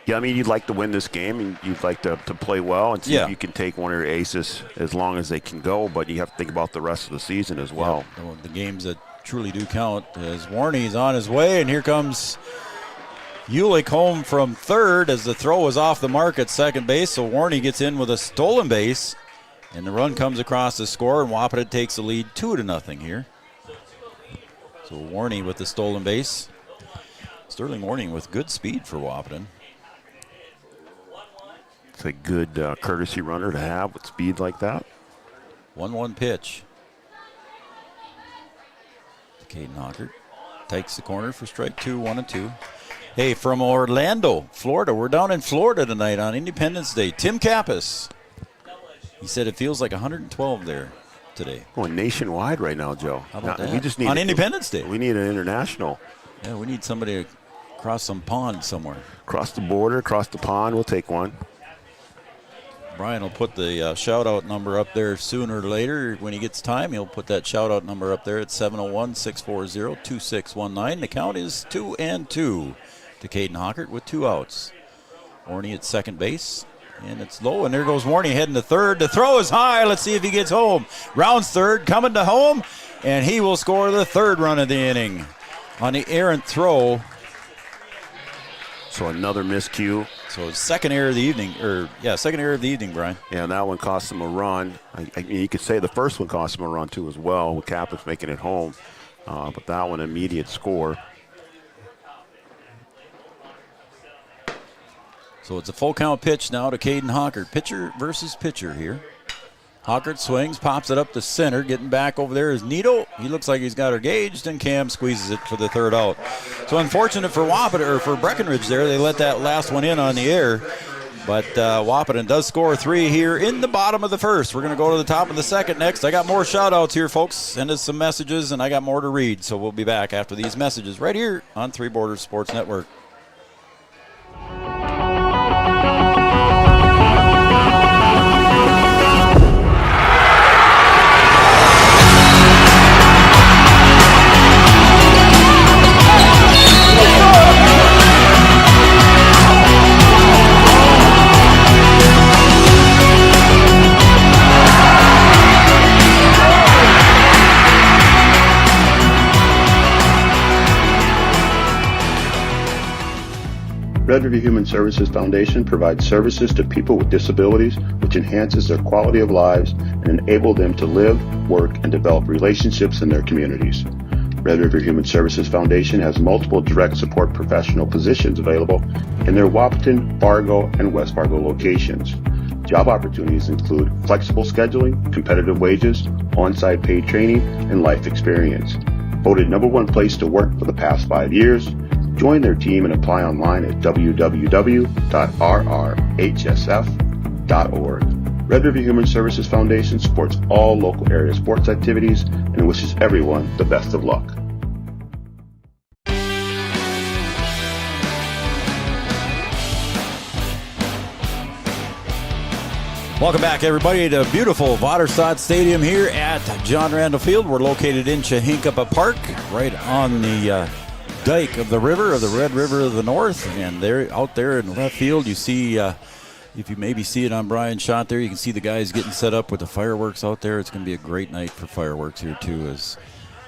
Yeah, I mean, you'd like to win this game, and you'd like to play well and see if you can take one of your aces as long as they can go, but you have to think about the rest of the season as well. Yeah, the games that truly do count. As Warney's on his way, and here comes Ulick home from third as the throw was off the mark at second base, so Warney gets in with a stolen base, and the run comes across the score, and Wahpeton takes the lead 2-0 here. So Warney with the stolen base. Sterling Warney with good speed for Wahpeton. It's a good courtesy runner to have with speed like that. 1-1 pitch. Caden Hockert takes the corner for strike 2, 1-2. Hey, from Orlando, Florida. We're down in Florida tonight on Independence Day. Tim Kappas. He said it feels like 112 there today. Going nationwide right now, Joe. How about that? We just need on Independence Day. We need an international. Yeah, we need somebody to cross some pond somewhere. Cross the border, cross the pond. We'll take one. Brian will put the shout-out number up there sooner or later. When he gets time, he'll put that shout-out number up there at 701-640-2619. The count is 2-2 to Caden Hockert with 2 outs. Warney at second base, and it's low, and there goes Warney heading to third. The throw is high. Let's see if he gets home. Rounds third, coming to home, and he will score the 3rd run of the inning on the errant throw. So another miscue. So second error of the evening, second error of the evening, Brian. Yeah, and that one cost him a run. I mean, you could say the first one cost him a run too as well, with Kappas making it home. But that one, immediate score. So it's a full count pitch now to Caden Hockert. Pitcher versus pitcher here. Hockert swings, pops it up to center. Getting back over there is Nito. He looks like he's got her gauged, and Cam squeezes it for the 3rd out. So unfortunate for for Breckenridge there. They let that last one in on the air. But Wahpeton does score 3 here in the bottom of the 1st. We're going to go to the top of the 2nd next. I got more shout-outs here, folks. Send us some messages, and I got more to read. So we'll be back after these messages right here on Three Borders Sports Network. Red River Human Services Foundation provides services to people with disabilities, which enhances their quality of lives and enable them to live, work, and develop relationships in their communities. Red River Human Services Foundation has multiple direct support professional positions available in their Wahpeton, Fargo, and West Fargo locations. Job opportunities include flexible scheduling, competitive wages, on-site paid training, and life experience. Voted #1 place to work for the past 5 years. Join their team and apply online at www.rrhsf.org. Red River Human Services Foundation supports all local area sports activities and wishes everyone the best of luck. Welcome back, everybody, to beautiful Waterstad Stadium here at John Randall Field. We're located in Chahinkapa Park, right on the dike of the river, of the Red River of the North. And there, out there in left field, you see, if you maybe see it on Brian's shot there, you can see the guys getting set up with the fireworks out there. It's going to be a great night for fireworks here, too, as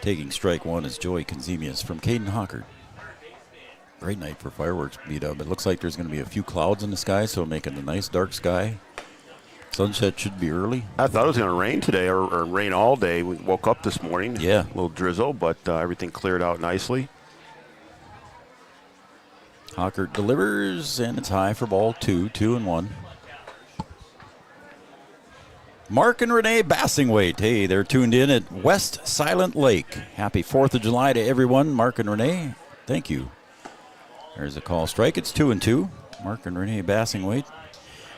taking strike 1 is Joey Conzemius from Caden Hockert. Great night for fireworks, beat up. It looks like there's going to be a few clouds in the sky, so making a nice dark sky. Sunset should be early. I thought it was going to rain today or rain all day. We woke up this morning. Yeah. A little drizzle, but everything cleared out nicely. Hockert delivers, and it's high for ball 2, 2-1. Mark and Renee Bassingwaite. Hey, they're tuned in at West Silent Lake. Happy 4th of July to everyone. Mark and Renee, thank you. There's a call strike. It's 2-2. Mark and Renee Bassingwaite.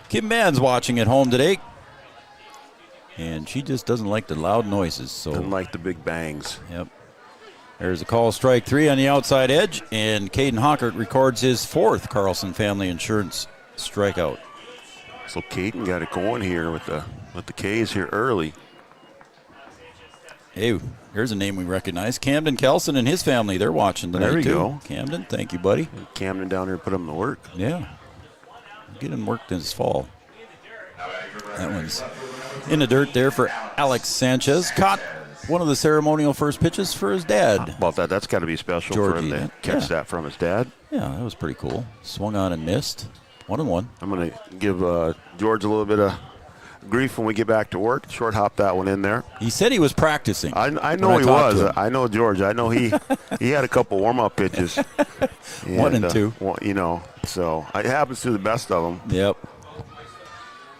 Kim Mann's watching at home today. And she just doesn't like the loud noises. So doesn't like the big bangs. Yep. There's a call strike 3 on the outside edge. And Caden Hockert records his 4th Carlson Family Insurance strikeout. So Caden got it going here with the K's here early. Hey, here's a name we recognize. Camden Kelson and his family, they're watching tonight. There we too. go. Camden, thank you, buddy. And Camden down here put him to work. Yeah. Get him worked this fall. That one's in the dirt there for Alex Sanchez. Caught one of the ceremonial first pitches for his dad. How about that? That's got to be special Georgie, for him to catch that from his dad. Yeah, that was pretty cool. Swung on and missed. 1-1. I'm going to give George a little bit of grief when we get back to work. Short hop that one in there. He said he was practicing. I know he was. I know George. I know he had a couple warm-up pitches. 1 and 2. So it happens to the best of them. Yep.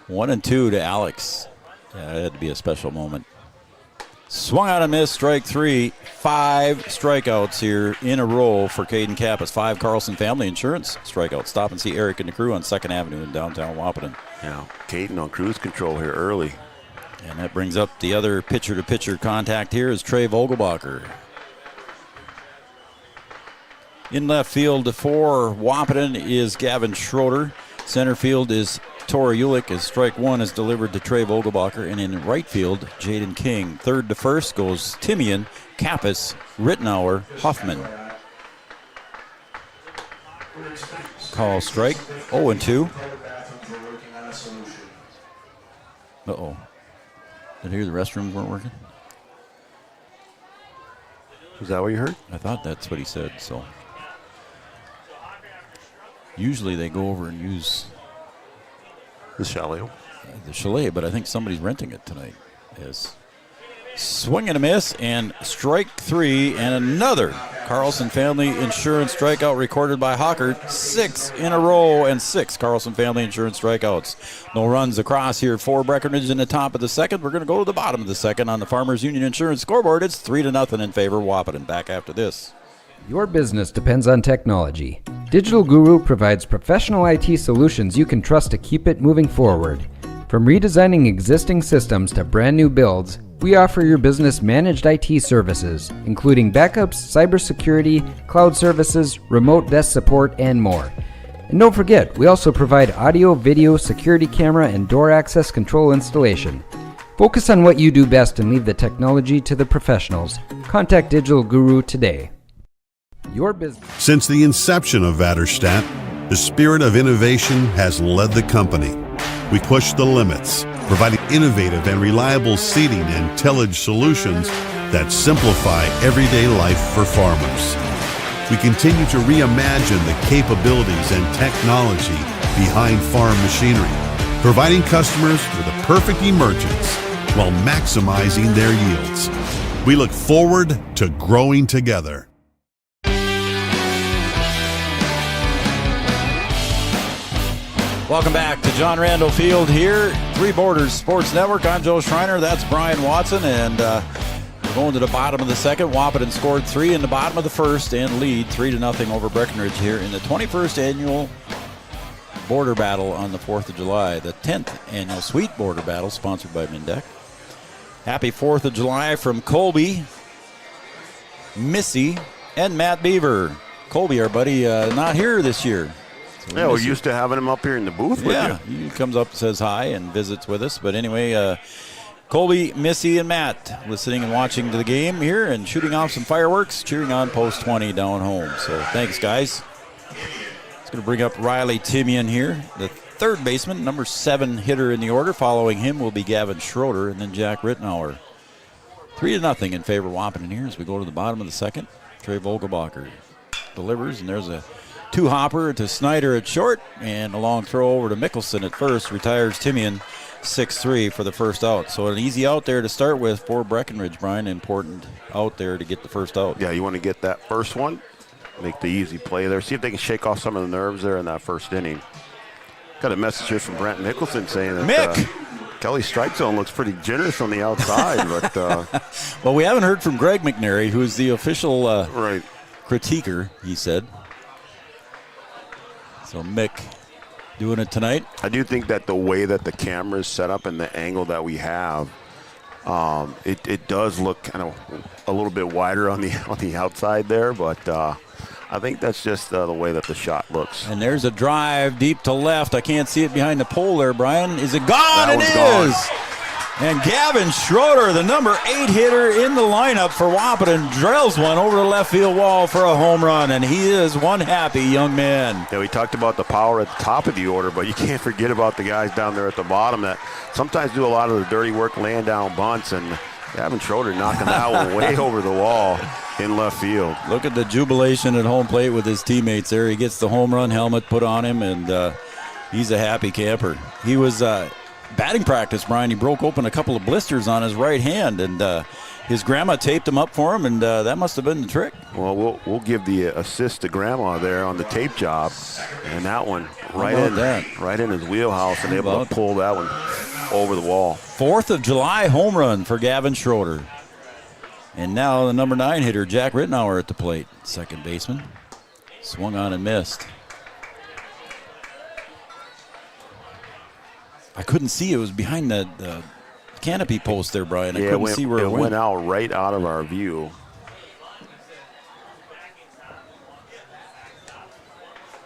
1 and 2 to Alex. Yeah, that had to be a special moment. Swung out and missed, strike 3. 5 strikeouts here in a row for Caden Kappas. 5 Carlson Family Insurance strikeouts. Stop and see Eric and the crew on 2nd Avenue in downtown Wahpeton. Yeah, Caden on cruise control here early. And that brings up the other pitcher-to-pitcher contact here is Trey Vogelbacher. In left field for Wahpeton is Gavin Schroeder. Center field is Tora Ulick as strike 1 is delivered to Trey Vogelbacher. And in right field, Jaden King. Third to first goes Timian, Kappas, Rittenauer, Huffman. Call strike 0-2. Uh-oh. Did I hear the restrooms weren't working? Is that what you heard? I thought that's what he said, so. Usually they go over and use the chalet. The chalet, but I think somebody's renting it tonight. Yes. Swing and a miss, and strike 3, and another Carlson Family Insurance strikeout recorded by Hockert. 6 in a row, and 6 Carlson Family Insurance strikeouts. No runs across here for Breckenridge in the top of the second. We're going to go to the bottom of the second on the Farmers Union Insurance scoreboard. It's 3-0 in favor of Wahpeton. Back after this. Your business depends on technology. Digital Guru provides professional IT solutions you can trust to keep it moving forward. From redesigning existing systems to brand new builds, we offer your business managed IT services, including backups, cybersecurity, cloud services, remote desk support, and more. And don't forget, we also provide audio, video, security camera, and door access control installation. Focus on what you do best and leave the technology to the professionals. Contact Digital Guru today. Your business. Since the inception of Vatterstadt, the spirit of innovation has led the company. We push the limits, providing innovative and reliable seeding and tillage solutions that simplify everyday life for farmers. We continue to reimagine the capabilities and technology behind farm machinery, providing customers with a perfect emergence while maximizing their yields. We look forward to growing together. Welcome back to John Randall Field here, Three Borders Sports Network. I'm Joe Schreiner. That's Brian Watson, and we're going to the bottom of the second. Wahpeton scored 3 in the bottom of the first and lead 3-0 over Breckenridge here in the 21st annual Border Battle on the 4th of July, the 10th annual Sweet Border Battle sponsored by Mindec. Happy 4th of July from Colby, Missy, and Matt Beaver. Colby, our buddy, not here this year. So yeah, we're used to having him up here in the booth with you. He comes up, says hi, and visits with us. But anyway, Colby, Missy, and Matt listening and watching to the game here and shooting off some fireworks, cheering on Post 20 down home. So thanks, guys. It's going to bring up Riley Timian here, the third baseman, number 7 hitter in the order. Following him will be Gavin Schroeder and then Jack Rittenauer. 3-0 in favor of Wahpeton here as we go to the bottom of the second. Trey Vogelbacher delivers, and there's a 2-hopper to Snyder at short, and a long throw over to Mickelson at first. Retires Timian. 6-3 for the first out. So an easy out there to start with for Breckenridge, Brian. Important out there to get the first out. Yeah, you want to get that first one, make the easy play there. See if they can shake off some of the nerves there in that first inning. Got a message here from Brent Mickelson saying that Kelly's strike zone looks pretty generous on the outside. But well, we haven't heard from Greg McNary, who's the official critiquer, he said. So Mick doing it tonight. I do think that the way that the camera is set up and the angle that we have, it does look kind of a little bit wider on the outside there, but I think that's just the way that the shot looks. And there's a drive deep to left. I can't see it behind the pole there, Brian. Is it gone? That It one's is. And Gavin Schroeder, the number 8 hitter in the lineup for Wahpeton, drills one over the left field wall for a home run, and he is one happy young man. Yeah, we talked about the power at the top of the order, but you can't forget about the guys down there at the bottom that sometimes do a lot of the dirty work laying down bunts, and Gavin Schroeder knocking that one way over the wall in left field. Look at the jubilation at home plate with his teammates there. He gets the home run helmet put on him, and he's a happy camper. He was batting practice, Brian. He broke open a couple of blisters on his right hand, and his grandma taped them up for him, and that must have been the trick. Well, we'll give the assist to grandma there on the tape job, and that one right in his wheelhouse, and able to pull that one over the wall. 4th of July home run for Gavin Schroeder. And now the number 9 hitter, Jack Rittenauer, at the plate. Second baseman. Swung on and missed. I couldn't see. It was behind the canopy post there, Brian. I couldn't see where it went. Went out right out of our view.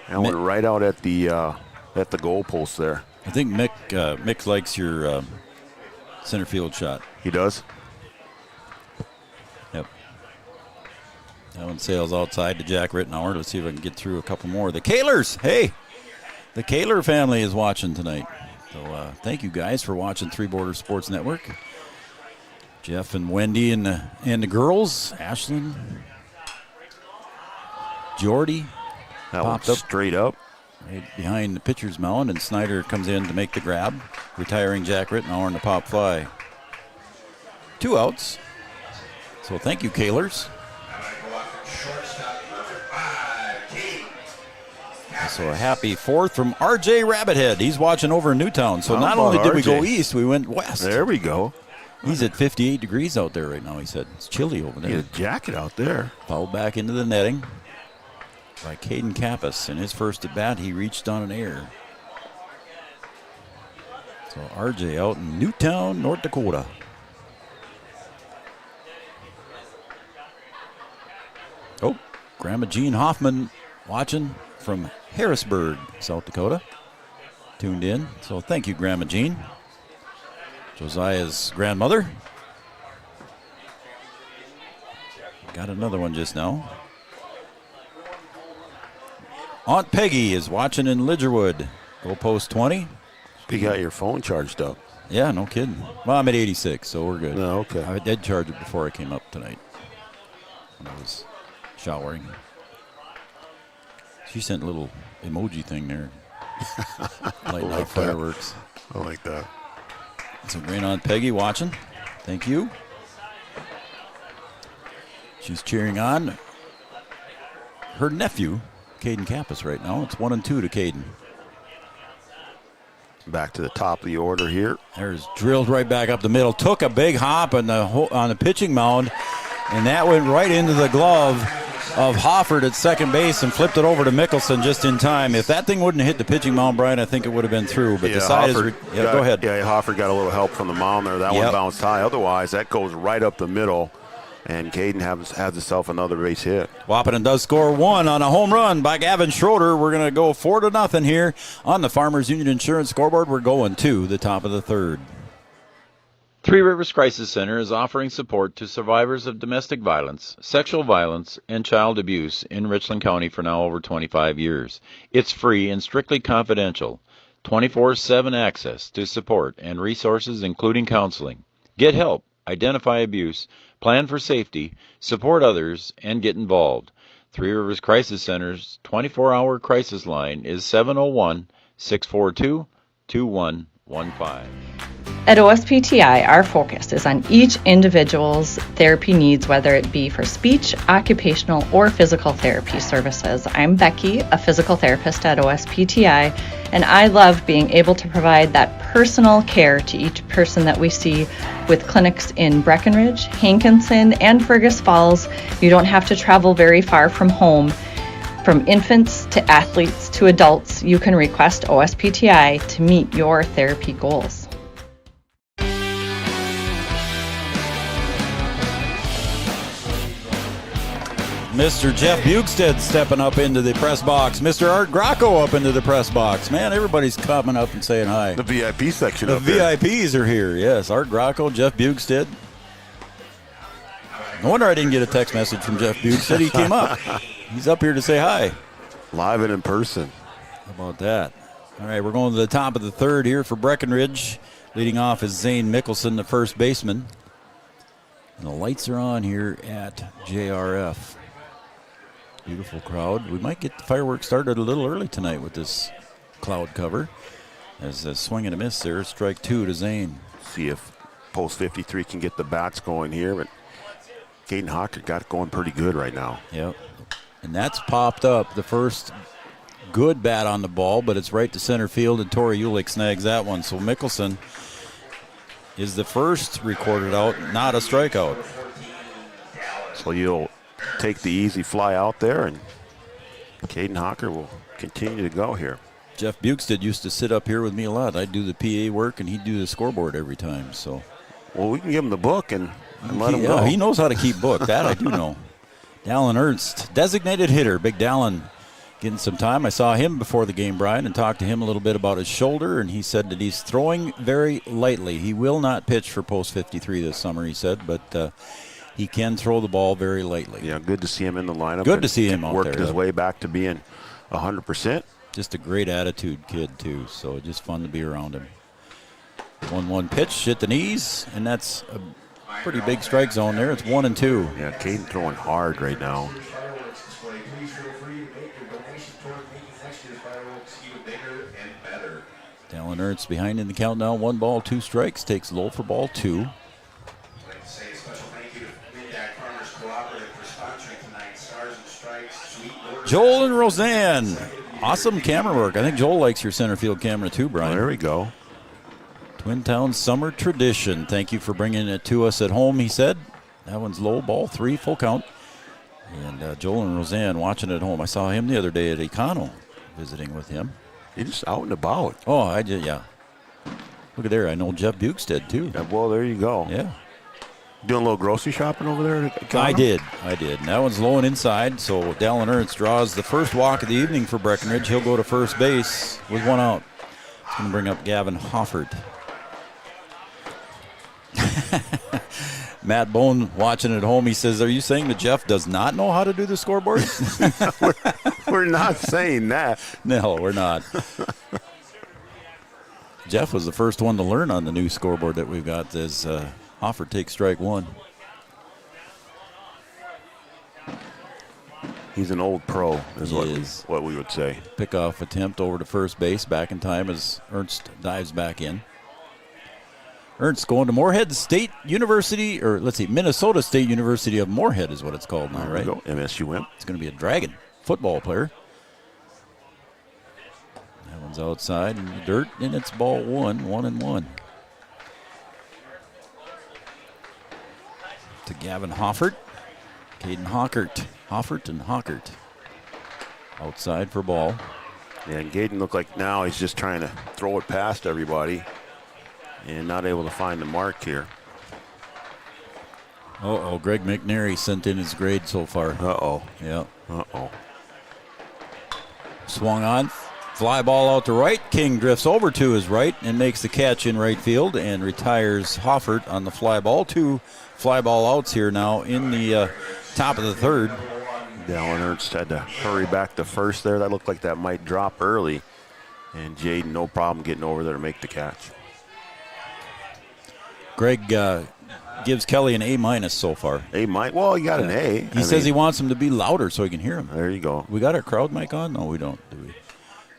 And went right out at the goal post there. I think Mick likes your center field shot. He does? Yep. That one sails outside to Jack Rittenauer. Let's see if I can get through a couple more. The Kahlers, hey! The Kahler family is watching tonight. So thank you guys for watching Three Borders Sports Network. Jeff and Wendy and the girls, Ashlyn, Jordy. That popped one up straight up. Right behind the pitcher's mound, and Snyder comes in to make the grab, retiring Jack Rittenauer in the pop fly. 2 outs. So thank you, Kahlers. So a happy 4th from RJ Rabbithead. He's watching over in Newtown. So not only did we go east, we went west. There we go. He's at 58 degrees out there right now, he said. It's chilly over there. He had a jacket out there. Fouled back into the netting by Caden Kappas. In his first at bat, he reached on an air. So RJ out in Newtown, North Dakota. Oh, Grandma Jean Hoffman watching from Harrisburg, South Dakota. Tuned in. So thank you, Grandma Jean. Josiah's grandmother. Got another one just now. Aunt Peggy is watching in Lidgerwood. Goalpost 20. You got your phone charged up. Yeah, no kidding. Well, I'm at 86, so we're good. No, okay. I did charge it before I came up tonight when I was showering. She sent a little emoji thing there. Lighting out fireworks. I like that. So great Aunt Peggy watching. Thank you. She's cheering on her nephew, Caden Kappas, right now. It's 1-2 to Caden. Back to the top of the order here. There's drilled right back up the middle. Took a big hop on the pitching mound, and that went right into the glove of Hofford at second base and flipped it over to Mickelson just in time. If that thing wouldn't have hit the pitching mound, Brian, I think it would have been through. But the side is... go ahead. Yeah, Hofford got a little help from the mound there. That one bounced high. Otherwise, that goes right up the middle, and Caden has himself another base hit. Wahpeton does score 1 on a home run by Gavin Schroeder. We're going to go 4-0 here on the Farmers Union Insurance scoreboard. We're going to the top of the third. Three Rivers Crisis Center is offering support to survivors of domestic violence, sexual violence, and child abuse in Richland County for now over 25 years. It's free and strictly confidential. 24/7 access to support and resources including counseling. Get help, identify abuse, plan for safety, support others, and get involved. Three Rivers Crisis Center's 24-hour crisis line is 701-642-2111. 1-5. At OSPTI, our focus is on each individual's therapy needs, whether it be for speech, occupational, or physical therapy services. I'm Becky, a physical therapist at OSPTI, and I love being able to provide that personal care to each person that we see with clinics in Breckenridge, Hankinson, and Fergus Falls. You don't have to travel very far from home. From infants to athletes to adults, you can request OSPTI to meet your therapy goals. Mr. Jeff Bugstead stepping up into the press box. Mr. Art Gracco up into the press box. Man, everybody's coming up and saying hi. The VIP section The up there. VIPs are here, yes. Art Gracco, Jeff Bugstead. No wonder I didn't get a text message from Jeff Bugstead. He came up. He's up here to say hi. Live and in person. How about that? All right, we're going to the top of the third here for Breckenridge. Leading off is Zane Mickelson, the first baseman. And the lights are on here at JRF. Beautiful crowd. We might get the fireworks started a little early tonight with this cloud cover. As a swing and a miss there, strike two to Zane. See if Post 53 can get the bats going here, but Caden Hawker got it going pretty good right now. Yep. And that's popped up. The first good bat on the ball, but it's right to center field, and Tori Ulick snags that one. So Mickelson is the first recorded out, not a strikeout. So you'll take the easy fly out there, and Caden Hawker will continue to go here. Jeff Bugstead used to sit up here with me a lot. I'd do the PA work, and he'd do the scoreboard every time. So, well, we can give him the book and let him go. He knows how to keep book. That I do know. Dallin Ernst, designated hitter. Big Dallin getting some time. I saw him before the game, Brian, and talked to him a little bit about his shoulder, and he said that he's throwing very lightly. He will not pitch for Post 53 this summer, he said, but he can throw the ball very lightly. Yeah, good to see him in the lineup. Good to see him out there. Worked his way back to being 100%. Just a great attitude kid, too, so just fun to be around him. 1-1 pitch at the knees, and that's a pretty big strike zone there. It's 1-2. Yeah, Caden throwing hard right now. Dallin Ernst behind in the count now. 1 ball, 2 strikes. Takes low for ball 2. Joel and Roseanne. Awesome camera work. I think Joel likes your center field camera too, Brian. Oh, there we go. Twin Town summer tradition. Thank you for bringing it to us at home, he said. That one's low, ball 3, full count. And Joel and Roseanne watching at home. I saw him the other day at Econo, visiting with him. He's just out and about. Oh, yeah. Look at there. I know Jeff Bugstead too. Yeah, well, there you go. Yeah. Doing a little grocery shopping over there at Econo? I did. And that one's low and inside, so Dallin Ernst draws the first walk of the evening for Breckenridge. He'll go to first base with 1 out. It's going to bring up Gavin Hoffert. Matt Bone watching at home, he says, are you saying that Jeff does not know how to do the scoreboard? We're not saying that. No, we're not. Jeff was the first one to learn on the new scoreboard that we've got as Hoffert takes strike 1. He's an old pro, is what we would say. Pickoff attempt over to first base, back in time as Ernst dives back in. Ernst going to Moorhead State University, or let's see, Minnesota State University of Moorhead is what it's called now, right? Go. MSUM. It's going to be a Dragon football player. That one's outside in the dirt, and it's ball 1, 1-1. To Gavin Hoffert. Caden Hockert. Hoffert and Hockert. Outside for ball. Yeah, and Gaden looked like now he's just trying to throw it past everybody and not able to find the mark here. Uh-oh, Greg McNary sent in his grade so far. Uh-oh. Yeah. Uh-oh. Swung on. Fly ball out to right. King drifts over to his right and makes the catch in right field and retires Hoffert on the fly ball. 2 fly ball outs here now in the top of the third. Dallin Ernst had to hurry back to first there. That looked like that might drop early. And Jaden, no problem getting over there to make the catch. Greg gives Kelly an A- so far. A-? Well, he got an A. He says he wants him to be louder so he can hear him. There you go. We got our crowd mic on? No, we don't, do we?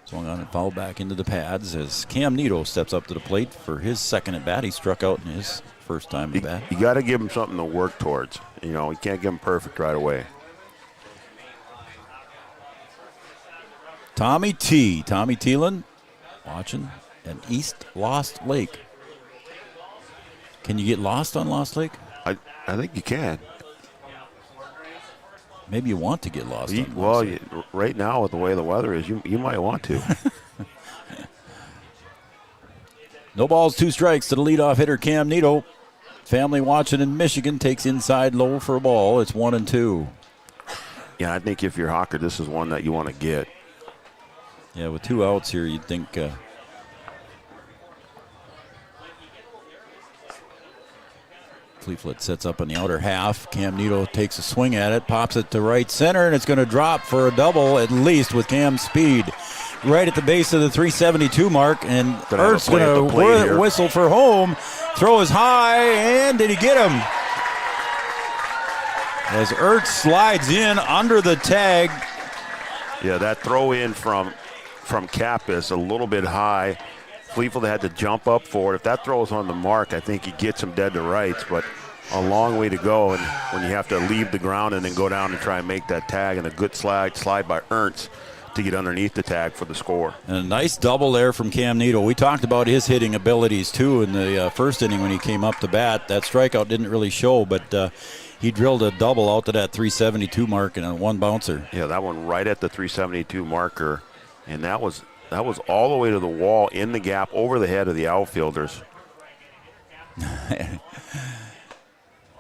Swung on and fouled back into the pads as Cam Nito steps up to the plate for his second at bat. He struck out in his first time at bat. You got to give him something to work towards. You know, you can't give him perfect right away. Tommy Thielen, watching at East Lost Lake. Can you get lost on Lost Lake? I think you can. Maybe you want to get lost. Right now with the way the weather is, you might want to. No balls, 2 strikes to the leadoff hitter Cam Nito. Family watching in Michigan takes inside low for a ball. It's 1-2. Yeah, I think if you're Hawker, this is one that you want to get. Yeah, with 2 outs here, you'd think Fleetfoot sets up in the outer half. Cam Nito takes a swing at it, pops it to right center, and it's going to drop for a double at least with Cam's speed. Right at the base of the 372 mark, and Ertz going to whistle for home. Throw is high, and did he get him? As Ertz slides in under the tag. Yeah, that throw in from Kappas a little bit high. Fleetfoot had to jump up for it. If that throw is on the mark, I think he gets him dead to rights, but a long way to go. And when you have to leave the ground and then go down and try and make that tag, and a good slide by Ernst to get underneath the tag for the score. And a nice double there from Cam Nito. We talked about his hitting abilities, too, in the first inning when he came up to bat. That strikeout didn't really show, but he drilled a double out to that 372 mark and a 1 bouncer. Yeah, that one right at the 372 marker, and that was all the way to the wall in the gap over the head of the outfielders. And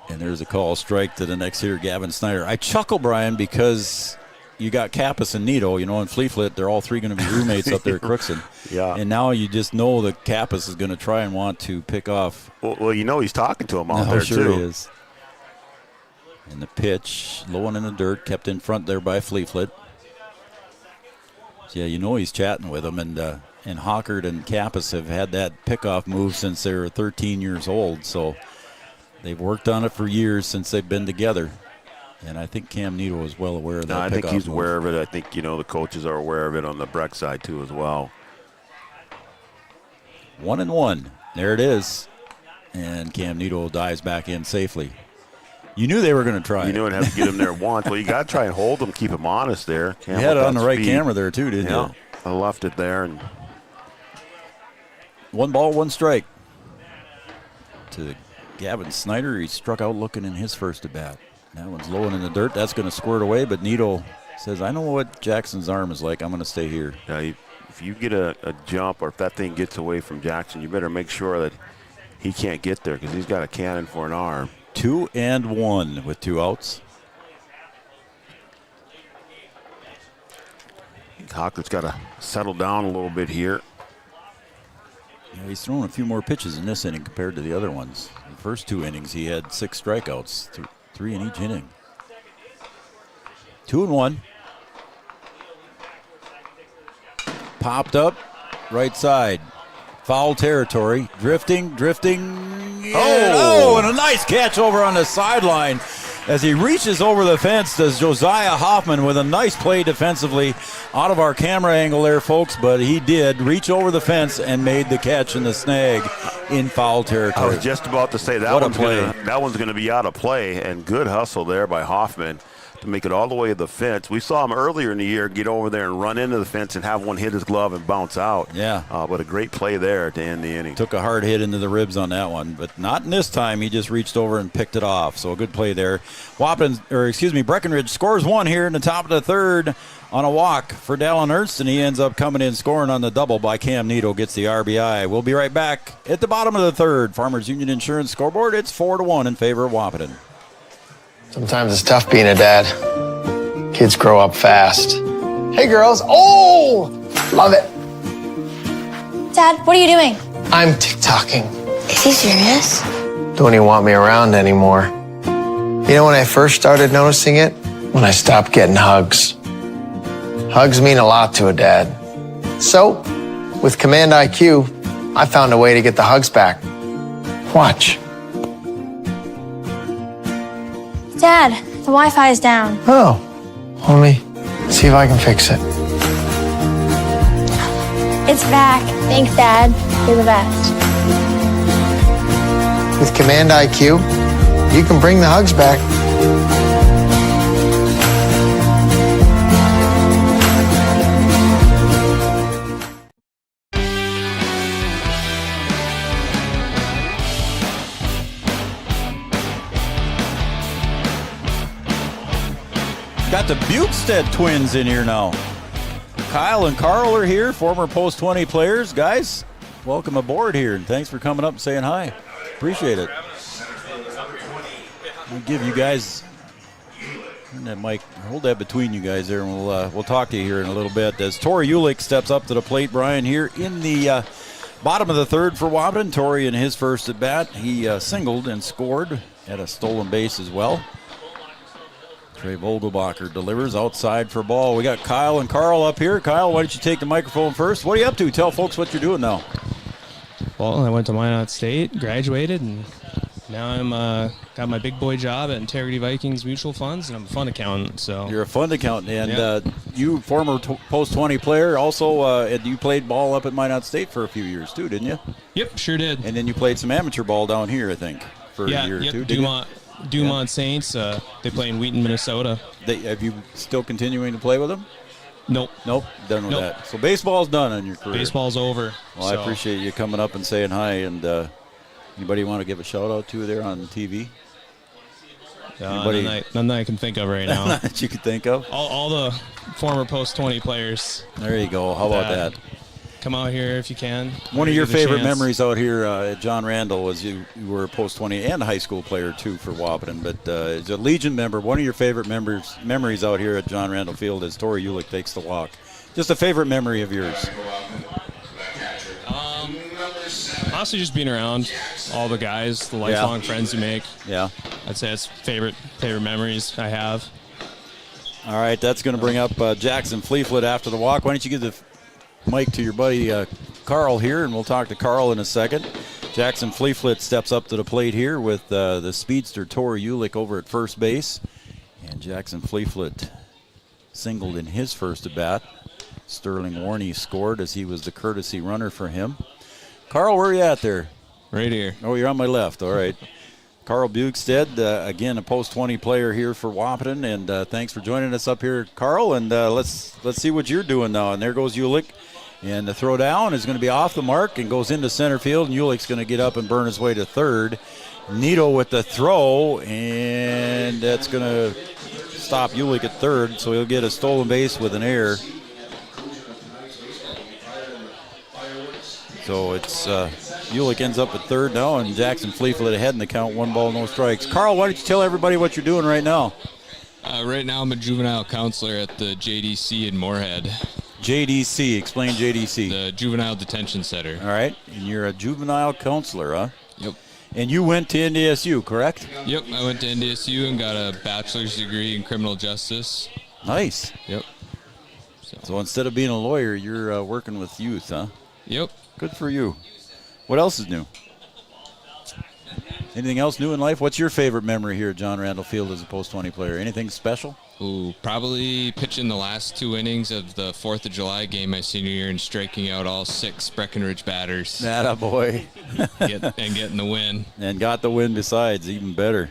there's a call strike to the next hitter, Gavin Snyder. I chuckle, Brian, because you got Kappas and Nito, and Fleetfoot, they're all 3 going to be roommates up there at Crookston. Yeah. And now you just know that Kappas is going to try and want to pick off. Well, he's talking to him out there, sure too. He is. And the pitch, low and in the dirt, kept in front there by Fleetfoot. So, yeah, he's chatting with him, and Hockert and Kappas have had that pickoff move since they were 13 years old. So they've worked on it for years since they've been together. And I think Cam Nito is well aware of that. I think he's move. aware of it. I think, the coaches are aware of it on the Breck side, too, as well. 1-1. There it is. And Cam Nito dives back in safely. You knew they were going to try. You knew it had to get him there once. Well, you got to try and hold him, keep him honest there. You had it on the right camera there, too, didn't you? I left it there. And 1 ball, 1 strike to Gavin Snyder. He struck out looking in his first at bat. That one's low and in the dirt. That's going to squirt away, but Nito says, I know what Jackson's arm is like. I'm going to stay here. Yeah, if you get a jump, or if that thing gets away from Jackson, you better make sure that he can't get there, because he's got a cannon for an arm. 2-1 with 2 outs. Hocker's got to settle down a little bit here. Yeah, he's thrown a few more pitches in this inning compared to the other ones. The first 2 innings, he had 6 strikeouts, 3 in each inning. 2-1. Popped up, right side. Foul territory, drifting. And a nice catch over on the sideline as he reaches over the fence. Does Josiah Hoffman with a nice play defensively out of our camera angle there, folks, but he did reach over the fence and made the catch in the snag in foul territory. I was just about to say that one's going to be out of play, and good hustle there by Hoffman to make it all the way to the fence. We saw him earlier in the year get over there and run into the fence and have one hit his glove and bounce out. Yeah. But a great play there to end the inning. Took a hard hit into the ribs on that one, but not in this time. He just reached over and picked it off. So a good play there. Breckenridge scores 1 here in the top of the 3rd on a walk for Dallin Ernst, and he ends up coming in scoring on the double by Cam Nito, gets the RBI. We'll be right back at the bottom of the 3rd. Farmers Union Insurance scoreboard, it's 4-1 in favor of Wahpeton. Sometimes it's tough being a dad. Kids grow up fast. Hey, girls. Oh, love it. Dad, what are you doing? I'm TikToking. Is he serious? Don't even want me around anymore. You know when I first started noticing it? When I stopped getting hugs. Hugs mean a lot to a dad. So, with Command IQ, I found a way to get the hugs back. Watch. Dad, the Wi-Fi is down. Oh, let me see if I can fix it. It's back. Thanks, Dad. You're the best. With Command IQ, you can bring the hugs back. Got the Bukestead twins in here now. Kyle and Carl are here, former Post 20 players. Guys, welcome aboard here, and thanks for coming up and saying hi. Appreciate it. I'll give you guys that mic. Hold that between you guys there, and we'll talk to you here in a little bit. As Tori Ulick steps up to the plate, Brian, here in the bottom of the third for Wahpeton. Tori in his first at bat, he singled and scored at a stolen base as well. Trey Vogelbacher delivers outside for ball. We got Kyle and Carl up here. Kyle, why don't you take the microphone first? What are you up to? Tell folks what you're doing now. Well, I went to Minot State, graduated, and now I'm got my big boy job at Integrity Vikings Mutual Funds, and I'm a fund accountant. So you're a fund accountant, and you former Post 20 player. Also, you played ball up at Minot State for a few years too, didn't you? Yep, sure did. And then you played some amateur ball down here, I think, for a year or two. Dumont Saints. They play in Wheaton, Minnesota. Have you still continuing to play with them? Nope. Done with that. So baseball's done in your career. Baseball's over. Well, I appreciate you coming up and saying hi. And anybody want to give a shout out to there on TV? None that I can think of right now. None that you could think of? All the former Post 20 players. There you go. How about that? Come out here if you can. One of your favorite memories out here at John Randall was you were a Post 20 and a high school player too for Wahpeton, but as a Legion member, one of your favorite memories out here at John Randall Field as Tori Ulick takes the walk. Just a favorite memory of yours. Honestly, just being around all the guys, the lifelong friends you make. Yeah. I'd say it's favorite memories I have. All right, that's going to bring up Jackson Fleeflet after the walk. Why don't you give the mic to your buddy Carl here, and we'll talk to Carl in a second. Jackson Fleeflet steps up to the plate here with the speedster Tori Ulick over at first base. And Jackson Fleeflet singled in his first at bat. Sterling Warney scored as he was the courtesy runner for him. Carl, where are you at there? Right here. Oh, you're on my left. All right. Carl Bukestead, again, a Post 20 player here for Wahpeton, and thanks for joining us up here, Carl. And let's see what you're doing now. And there goes Ulick. And the throw down is going to be off the mark and goes into center field. And Ulick's going to get up and burn his way to third. Nito with the throw, and that's going to stop Ulick at third. So he'll get a stolen base with an error. So it's Ulick ends up at third now, and Jackson Fleeflet ahead in the count. 1 ball, no strikes. Carl, why don't you tell everybody what you're doing right now? Right now I'm a juvenile counselor at the JDC in Moorhead. JDC, explain JDC. The Juvenile Detention Center. All right, and you're a juvenile counselor, huh? Yep. And you went to NDSU, correct? Yep, I went to NDSU and got a bachelor's degree in criminal justice. Nice. Yep. So instead of being a lawyer, you're working with youth, huh? Yep. Good for you. What else is new? Anything else new in life? What's your favorite memory here at John Randall Field as a Post 20 player? Anything special? Ooh, probably pitching the last 2 innings of the 4th of July game my senior year and striking out all 6 Breckenridge batters. Attaboy. and getting the win. And got the win besides, even better.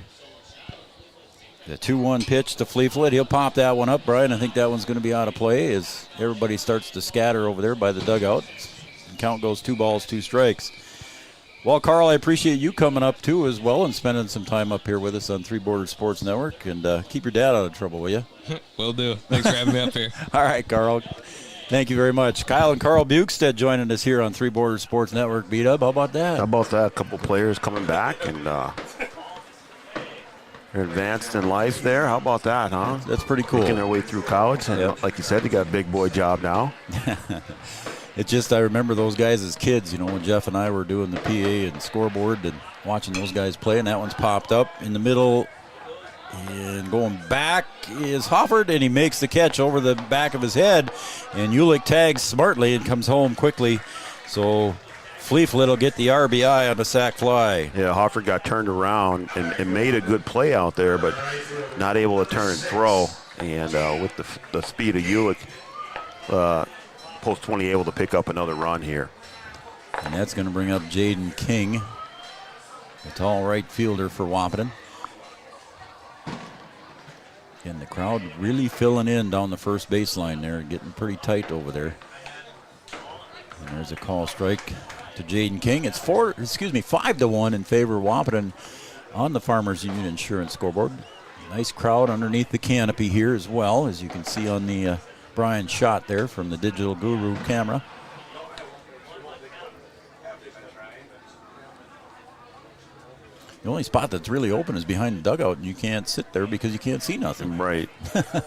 The 2-1 pitch to Fleeflet. He'll pop that one up, Brian. I think that one's going to be out of play as everybody starts to scatter over there by the dugout. The count goes 2 balls, 2 strikes. Well, Carl, I appreciate you coming up, too, as well, and spending some time up here with us on Three Borders Sports Network. And keep your dad out of trouble, will you? Will do. Thanks for having me up here. All right, Carl. Thank you very much. Kyle and Carl Bukestead joining us here on Three Borders Sports Network. Beat-up. How about that? How about that? A couple players coming back, and they're advanced in life there. How about that, huh? That's pretty cool. Making their way through college. And like you said, they got a big boy job now. It's just, I remember those guys as kids, you know, when Jeff and I were doing the PA and scoreboard and watching those guys play, and that one's popped up in the middle. And going back is Hofford, and he makes the catch over the back of his head. And Ulick tags smartly and comes home quickly. So Fleeflet will get the RBI on the sac fly. Yeah, Hofford got turned around and made a good play out there, but not able to turn and throw. And with the speed of Ulick, Post 20 able to pick up another run here. And that's going to bring up Jaden King, the tall right fielder for Wahpeton. And the crowd really filling in down the first baseline there, getting pretty tight over there. And there's a call strike to Jaden King. It's 5-1 in favor of Wahpeton on the Farmers Union Insurance scoreboard. Nice crowd underneath the canopy here as well, as you can see on the Brian shot there from the Digital Guru camera. The only spot that's really open is behind the dugout, and you can't sit there because you can't see nothing. Right. There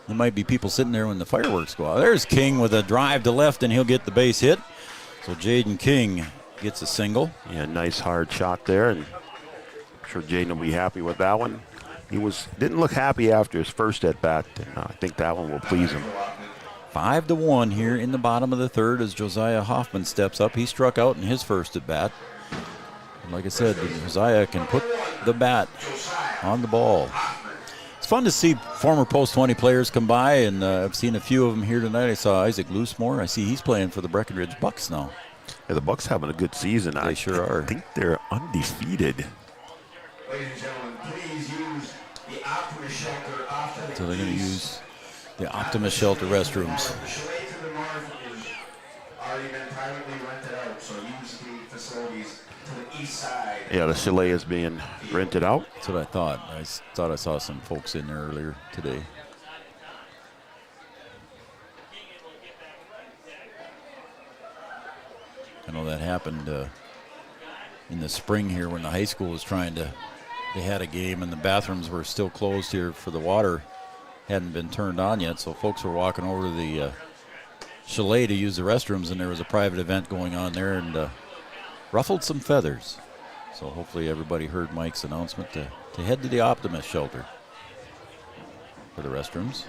might be people sitting there when the fireworks go out. There's King with a drive to left, and he'll get the base hit. So Jaden King gets a single. Yeah, nice hard shot there, and I'm sure Jaden will be happy with that one. He didn't look happy after his first at bat. I think that one will please him. 5-1 here in the bottom of the third as Josiah Hoffman steps up. He struck out in his first at bat. Like I said, Josiah can put the bat on the ball. It's fun to see former Post 20 players come by, and I've seen a few of them here tonight. I saw Isaac Loosemore. I see he's playing for the Breckenridge Bucks now. Yeah, the Bucks having a good season. They sure are. I think they're undefeated. Ladies and gentlemen, please use the Optimus Shelter off. So they're going to use the Optimus Shelter restrooms. The chalet to the north is already been privately rented out, so use the facilities to the east side. Yeah, the chalet is being rented out. That's what I thought. I thought I saw some folks in there earlier today. I know that happened in the spring here when the high school was they had a game and the bathrooms were still closed here for the water. Hadn't been turned on yet, so folks were walking over to the chalet to use the restrooms, and there was a private event going on there and ruffled some feathers. So hopefully everybody heard Mike's announcement to head to the Optimus Shelter for the restrooms.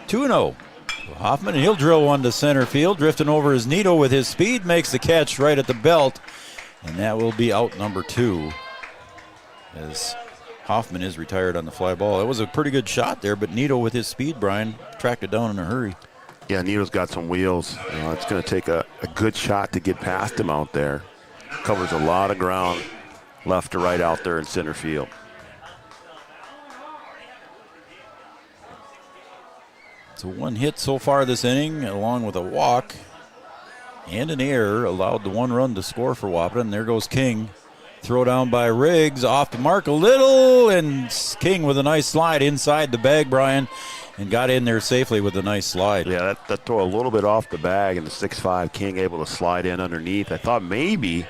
2-0. Hoffman, and he'll drill one to center field. Drifting over is Nito with his speed, makes the catch right at the belt. And that will be out number 2 as Hoffman is retired on the fly ball. That was a pretty good shot there, but Nito with his speed, Brian, tracked it down in a hurry. Yeah, Nito's got some wheels. It's going to take a good shot to get past him out there. Covers a lot of ground left to right out there in center field. So one hit so far this inning, along with a walk and an error, allowed the one run to score for Wahpeton. And there goes King. Throw down by Riggs, off the mark a little, and King with a nice slide inside the bag, Brian, and got in there safely with a nice slide. Yeah, that throw a little bit off the bag, and the 6'5" King able to slide in underneath. I thought maybe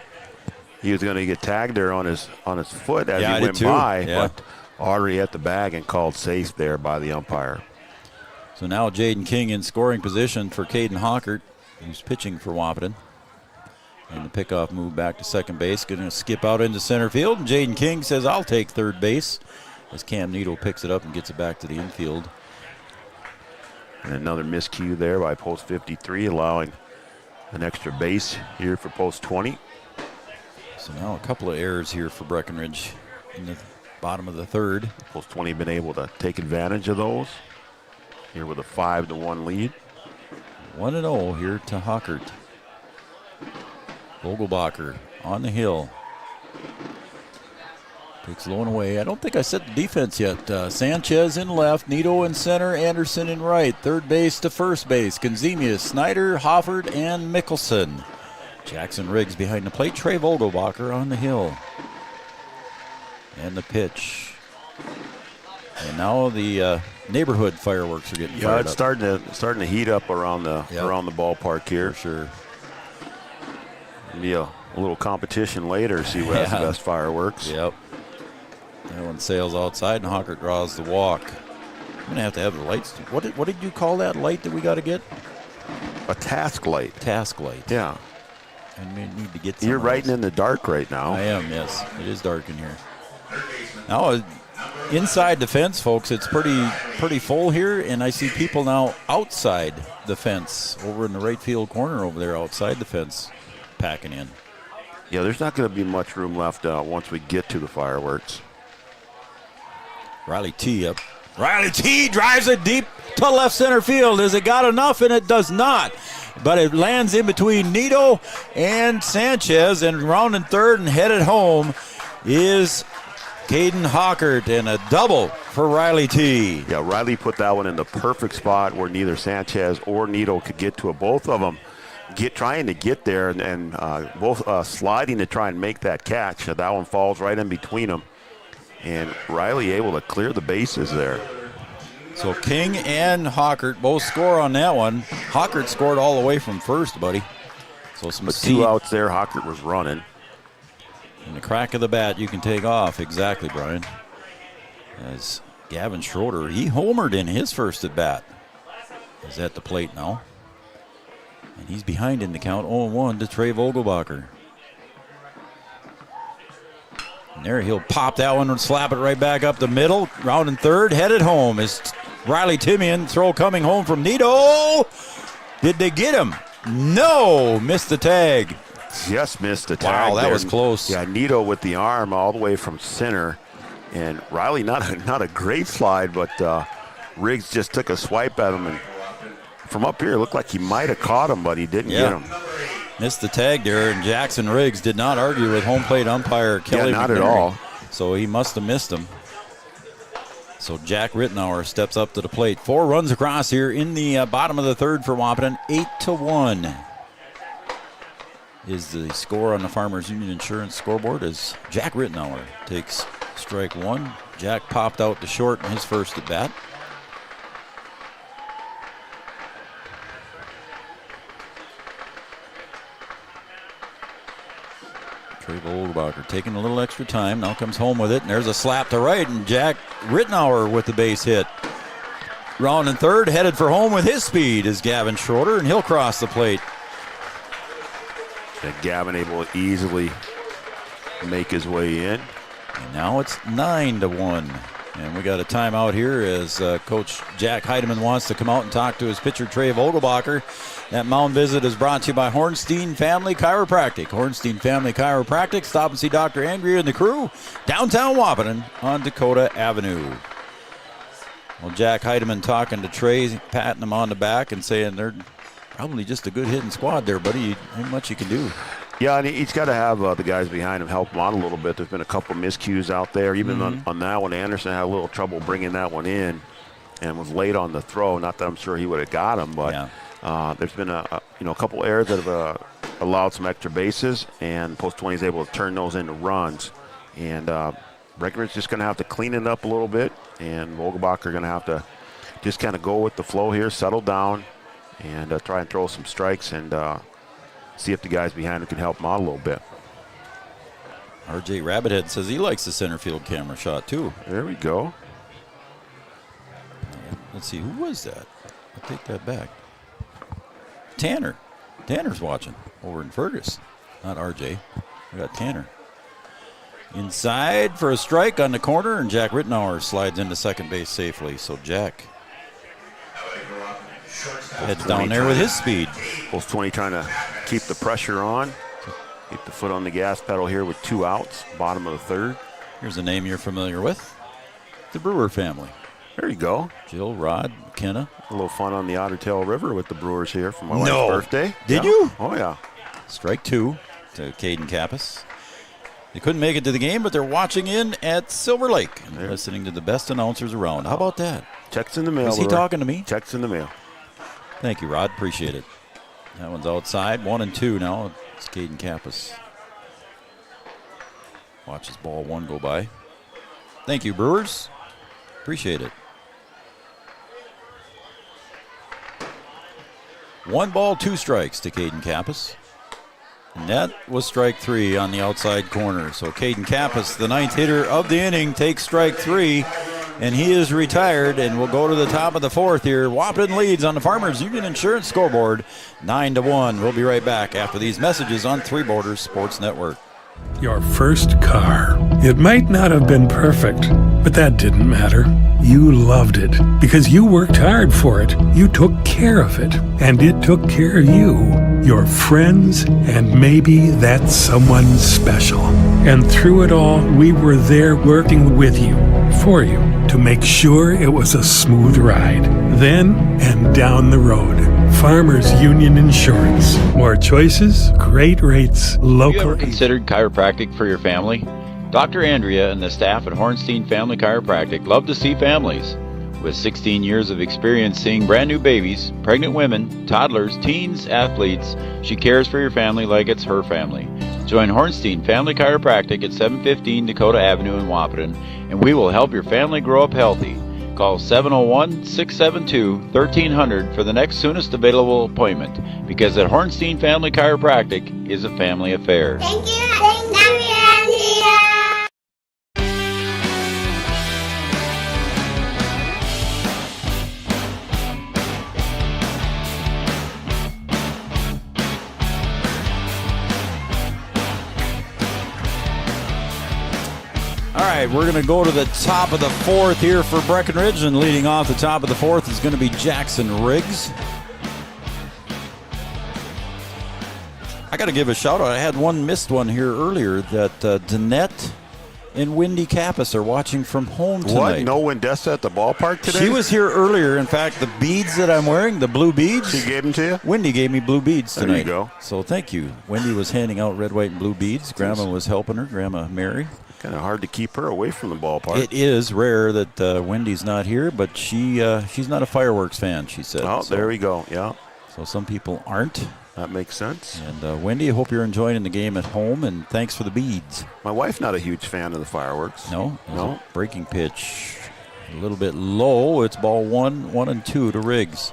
he was going to get tagged there on his foot as he went by, but already at the bag and called safe there by the umpire. So now Jaden King in scoring position for Caden Hockert, who's pitching for Wahpeton. And the pickoff move back to second base. Going to skip out into center field. And Jaden King says, I'll take third base, as Cam Nito picks it up and gets it back to the infield. And another miscue there by post 53, allowing an extra base here for post 20. So now a couple of errors here for Breckenridge in the bottom of the third. Post 20 been able to take advantage of those. Here with a 5-1 lead. 1-0 here to Hockert. Vogelbacher on the hill. Takes low and away. I don't think I set the defense yet. Sanchez in left, Nito in center, Anderson in right. Third base to first base. Gonzemius, Snyder, Hofford, and Mickelson. Jackson Riggs behind the plate. Trey Vogelbacher on the hill. And the pitch. And now the neighborhood fireworks are getting fired up. Yeah, it's starting to heat up around the ballpark here. For sure. Be a little competition later, see who has the best fireworks. Yep. That one sails outside, and Hockert draws the walk. I'm going to have the lights. What did you call that light that we got to get? A task light. Task light. Yeah. I may need to get some. You're writing in the dark right now. I am, yes. It is dark in here. Now, inside the fence, folks, it's pretty full here, and I see people now outside the fence, over in the right field corner over there, outside the fence, packing in. Yeah, there's not going to be much room left once we get to the fireworks. Riley T up. Riley T drives it deep to left center field. Has it got enough? And it does not. But it lands in between Nito and Sanchez, and rounding third and headed home is Caden Hockert, and a double for Riley T. Yeah, Riley put that one in the perfect spot where neither Sanchez or Nito could get to it. Both of them trying to get there and both sliding to try and make that catch. That one falls right in between them. And Riley able to clear the bases there. So King and Hockert both score on that one. Hockert scored all the way from first, buddy. So some two outs there. Hockert was running. In the crack of the bat, you can take off. Exactly, Brian. As Gavin Schroeder, he homered in his first at bat. He's at the plate now. And he's behind in the count, 0-1 to Trey Vogelbacher. And there he'll pop that one and slap it right back up the middle. Rounding third, headed home is Riley Timian. Throw coming home from Nito. Did they get him? No, missed the tag. Just missed the tag. Wow, that was close. Yeah, Nito with the arm all the way from center. And Riley, not a great slide, but Riggs just took a swipe at him. And from up here, it looked like he might have caught him, but he didn't get him. Missed the tag there, and Jackson Riggs did not argue with home plate umpire Kelly not McNary. at all. So he must have missed him. So Jack Rittenauer steps up to the plate. 4 runs across here in the bottom of the third for Wahpeton. 8-1 is the score on the Farmers Union Insurance scoreboard as Jack Rittenauer takes strike 1. Jack popped out to short in his first at bat. Trey Vogelbacher taking a little extra time. Now comes home with it, and there's a slap to right, and Jack Rittenauer with the base hit. Rounding third, headed for home with his speed is Gavin Schroeder, and he'll cross the plate. And Gavin able to easily make his way in. And now it's 9-1. And we got a timeout here as Coach Jack Heidemann wants to come out and talk to his pitcher, Trey Vogelbacher. That mound visit is brought to you by Hornstein Family Chiropractic. Hornstein Family Chiropractic. Stop and see Dr. Andrea and the crew downtown Wahpeton on Dakota Avenue. Well, Jack Heidemann talking to Trey, patting him on the back and saying they're probably just a good hitting squad there, buddy. Ain't much you can do. Yeah, and he's got to have the guys behind him help him out a little bit. There's been a couple miscues out there. Even on that one, Anderson had a little trouble bringing that one in and was late on the throw. Not that I'm sure he would have got him, but there's been a couple errors that have allowed some extra bases, and Post 20 is able to turn those into runs. And Breckenridge just going to have to clean it up a little bit, and Vogelbacher going to have to just kind of go with the flow here, settle down, and try and throw some strikes and see if the guys behind him can help him out a little bit. RJ Rabbithead says he likes the center field camera shot too. There we go. Let's see, who was that? I'll take that back. Tanner. Tanner's watching over in Fergus. Not RJ. We got Tanner. Inside for a strike on the corner, and Jack Rittenauer slides into second base safely. So Jack heads down there with his speed. Post 20 trying to keep the pressure on. Keep the foot on the gas pedal here with 2 outs, bottom of the third. Here's a name you're familiar with. The Brewer family. There you go. Jill, Rod, McKenna. A little fun on the Otter Tail River with the Brewers here for my wife's birthday. Did you? Oh, yeah. Strike 2 to Caden Kappas. They couldn't make it to the game, but they're watching in at Silver Lake and listening to the best announcers around. How about that? Checks in the mail. Is he talking to me? Checks in the mail. Thank you, Rod. Appreciate it. That one's outside. 1-2 now. It's Caden Kappas. Watches ball 1 go by. Thank you, Brewers. Appreciate it. 1 ball, 2 strikes to Caden Kappas. And that was strike 3 on the outside corner. So Caden Kappas, the 9th hitter of the inning, takes strike 3. And he is retired, and we'll go to the top of the 4th here. Wahpeton leads on the Farmers Union Insurance scoreboard, 9-1. We'll be right back after these messages on Three Borders Sports Network. Your first car. It might not have been perfect, but that didn't matter. You loved it because you worked hard for it. You took care of it, and it took care of you, your friends, and maybe that someone special. And through it all, we were there working with you, for you, to make sure it was a smooth ride. Then and down the road. Farmers Union Insurance. More choices, great rates, local. Have you ever considered chiropractic for your family? Dr. Andrea and the staff at Hornstein Family Chiropractic love to see families. With 16 years of experience seeing brand new babies, pregnant women, toddlers, teens, athletes, she cares for your family like it's her family. Join Hornstein Family Chiropractic at 715 Dakota Avenue in Wahpeton, and we will help your family grow up healthy. Call 701-672-1300 for the next soonest available appointment, because at Hornstein Family Chiropractic is a family affair. Thank you, Andrea. All right, we're going to go to the top of the fourth here for Breckenridge, and leading off the top of the fourth is going to be Jackson Riggs. I got to give a shout out. I had one missed one here earlier that Danette and Wendy Kappas are watching from home tonight. What? No Wendessa at the ballpark today? She was here earlier. In fact, the beads that I'm wearing, the blue beads. She gave them to you? Wendy gave me blue beads tonight. There you go. So thank you. Wendy was handing out red, white, and blue beads. Grandma was helping her, Grandma Mary. Kind of hard to keep her away from the ballpark. It is rare that Wendy's not here, but she's not a fireworks fan, she said. Oh, so, there we go, yeah. So some people aren't. That makes sense. And Wendy, I hope you're enjoying the game at home, and thanks for the beads. My wife's not a huge fan of the fireworks. No? Breaking pitch. A little bit low. It's ball 1-2 to Riggs.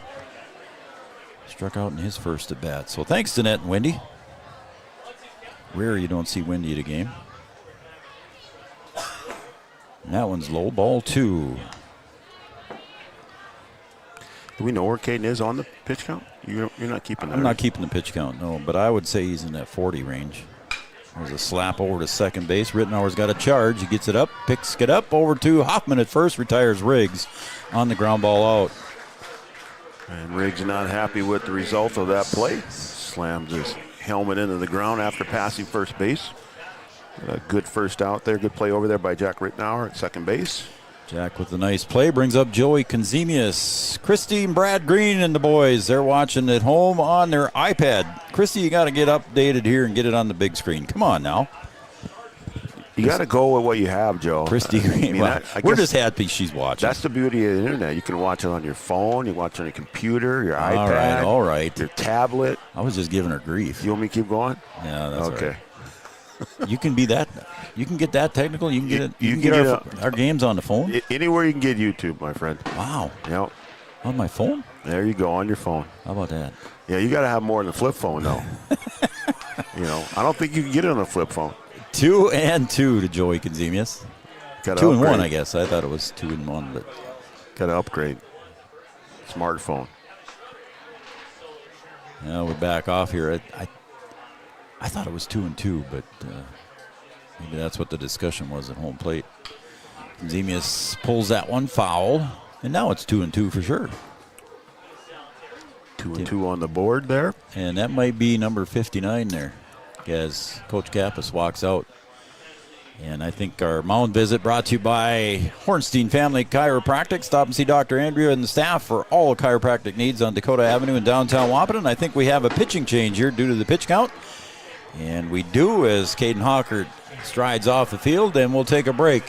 Struck out in his first at bat. So thanks, Danette and Wendy. Rare you don't see Wendy at a game. And that one's low, ball 2. Do we know where Caden is on the pitch count? You're not keeping that. I'm not keeping the pitch count, no, but I would say he's in that 40 range. There's a slap over to second base. Rittenauer's got a charge. He gets it up, picks it up over to Hoffman at first, retires Riggs on the ground ball out. And Riggs not happy with the result of that play. Slams his helmet into the ground after passing first base. A good first out there. Good play over there by Jack Rittenauer at second base. Jack with a nice play brings up Joey Konzemius. Christy and Brad Green and the boys, they're watching at home on their iPad. Christy, you got to get updated here and get it on the big screen. Come on now. You got to go with what you have, Joe. Christy Green. We're just happy she's watching. That's the beauty of the internet. You can watch it on your phone. You can watch it on your computer, your iPad. All right. Your tablet. I was just giving her grief. You want me to keep going? Yeah, that's okay. Right. You can be that. You can get that technical. You can get it. You can get our games on the phone. Anywhere you can get YouTube, my friend. Wow. Yep. On my phone? There you go, on your phone. How about that? Yeah, you got to have more than a flip phone, though. I don't think you can get it on a flip phone. 2-2 to Joey Konzemius. 2-1, I guess. I thought it was 2-1, but got to upgrade. Smartphone. Now we back off here. I thought it was 2-2, but maybe that's what the discussion was at home plate. Konzemius pulls that one foul, and now it's 2-2 for sure. 2-2 on the board there. And that might be number 59 there as Coach Kappas walks out. And I think our mound visit brought to you by Hornstein Family Chiropractic. Stop and see Dr. Andrea and the staff for all chiropractic needs on Dakota Avenue in downtown Wahpeton. I think we have a pitching change here due to the pitch count. And we do, as Caden Hawker strides off the field, and we'll take a break.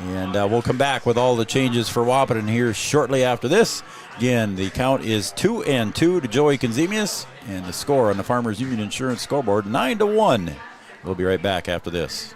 And we'll come back with all the changes for Wahpeton here shortly after this. Again, the count is 2-2 to Joey Konzemius, and the score on the Farmers Union Insurance scoreboard, 9-1. We'll be right back after this.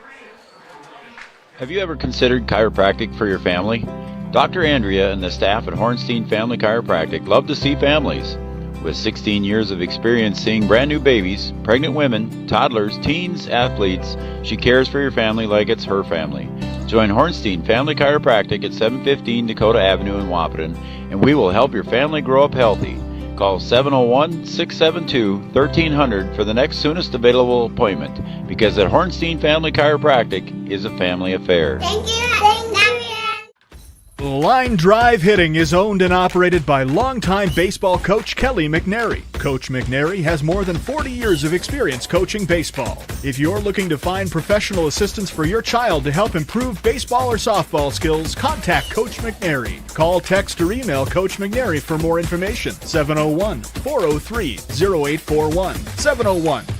Have you ever considered chiropractic for your family? Dr. Andrea and the staff at Hornstein Family Chiropractic love to see families. With 16 years of experience seeing brand new babies, pregnant women, toddlers, teens, athletes, she cares for your family like it's her family. Join Hornstein Family Chiropractic at 715 Dakota Avenue in Wahpeton, and we will help your family grow up healthy. Call 701-672-1300 for the next soonest available appointment, because at Hornstein Family Chiropractic is a family affair. Thank you, Andrea. Line Drive Hitting is owned and operated by longtime baseball coach Kelly McNary. Coach McNary has more than 40 years of experience coaching baseball. If you're looking to find professional assistance for your child to help improve baseball or softball skills, contact Coach McNary. Call, text, or email Coach McNary for more information. 701-403-0841.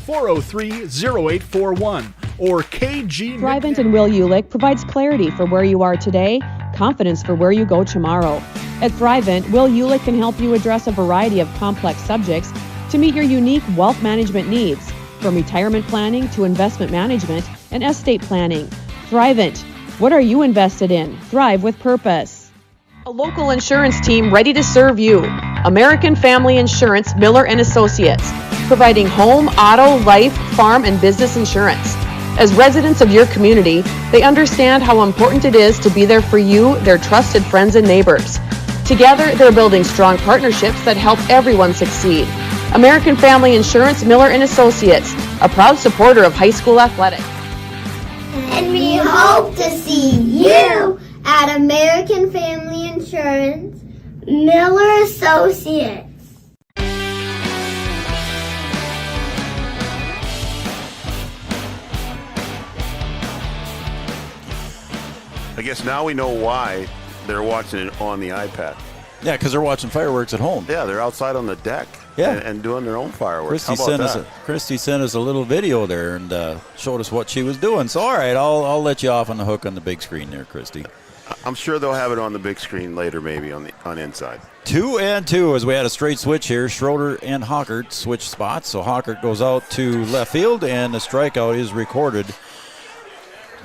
701-403-0841. Or KG Thrivent and Will Ulick provides clarity for where you are today, confidence for where you go tomorrow. At Thrivent, Will Ulick can help you address a variety of complex subjects to meet your unique wealth management needs, from retirement planning to investment management and estate planning. Thrivent, what are you invested in? Thrive with purpose. A local insurance team ready to serve you. American Family Insurance, Miller & Associates, providing home, auto, life, farm, and business insurance. As residents of your community, they understand how important it is to be there for you, their trusted friends and neighbors. Together, they're building strong partnerships that help everyone succeed. American Family Insurance, Miller & Associates, a proud supporter of high school athletics. And we hope to see you at American Family Insurance, Miller Associates. I guess now we know why they're watching it on the iPad. Yeah, because they're watching fireworks at home. Yeah, they're outside on the deck and doing their own fireworks. Christy sent us a little video there and showed us what she was doing. So, all right, I'll let you off on the hook on the big screen there, Christy. I'm sure they'll have it on the big screen later, maybe on inside. 2-2 as we had a straight switch here. Schroeder and Hockert switch spots. So Hockert goes out to left field, and the strikeout is recorded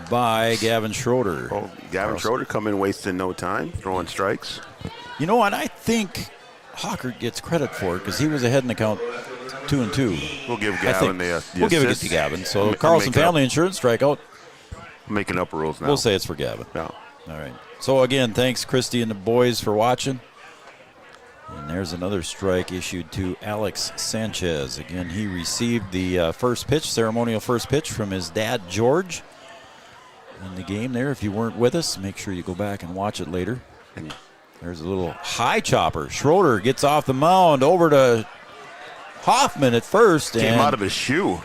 by Gavin Schroeder. Oh, Gavin Schroeder coming wasting no time, throwing strikes. You know what? I think Hockert gets credit for it because he was ahead in the count 2-2. We'll give Gavin the We'll give it to Gavin. So Carlson Family Insurance strikeout. I'm making up rules now. We'll say it's for Gavin. Yeah. All right. So again, thanks Christy and the boys for watching. And there's another strike issued to Alex Sanchez. Again, he received the first pitch, ceremonial first pitch from his dad, George, in the game there. If you weren't with us, make sure you go back and watch it later. And there's a little high chopper. Schroeder gets off the mound over to Hoffman at first. Came out of his shoe.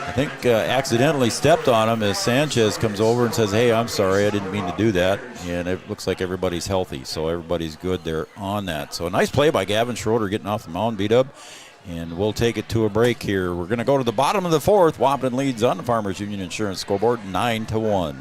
I think accidentally stepped on him as Sanchez comes over and says, hey, I'm sorry, I didn't mean to do that. And it looks like everybody's healthy, so everybody's good there on that. So a nice play by Gavin Schroeder getting off the mound, B-Dub. And we'll take it to a break here. We're going to go to the bottom of the fourth. Wahpeton leads on the Farmers Union Insurance scoreboard 9-1.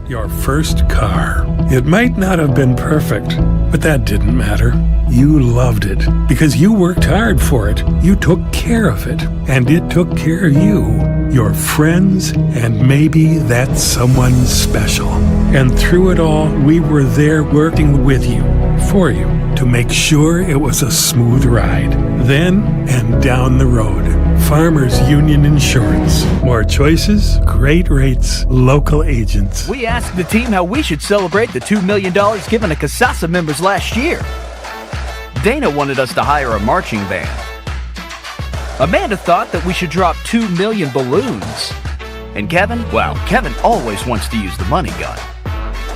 Your first car. It might not have been perfect, but that didn't matter. You loved it because you worked hard for it. You took care of it, and it took care of you, your friends, and maybe that someone special. And through it all, we were there working with you, for you, to make sure it was a smooth ride. Then and down the road. Farmers Union Insurance. More choices, great rates, local agents. We asked the team how we should celebrate the $2 million given to Casasa members last year. Dana wanted us to hire a marching band. Amanda thought that we should drop 2 million balloons. And Kevin, well, Kevin always wants to use the money gun.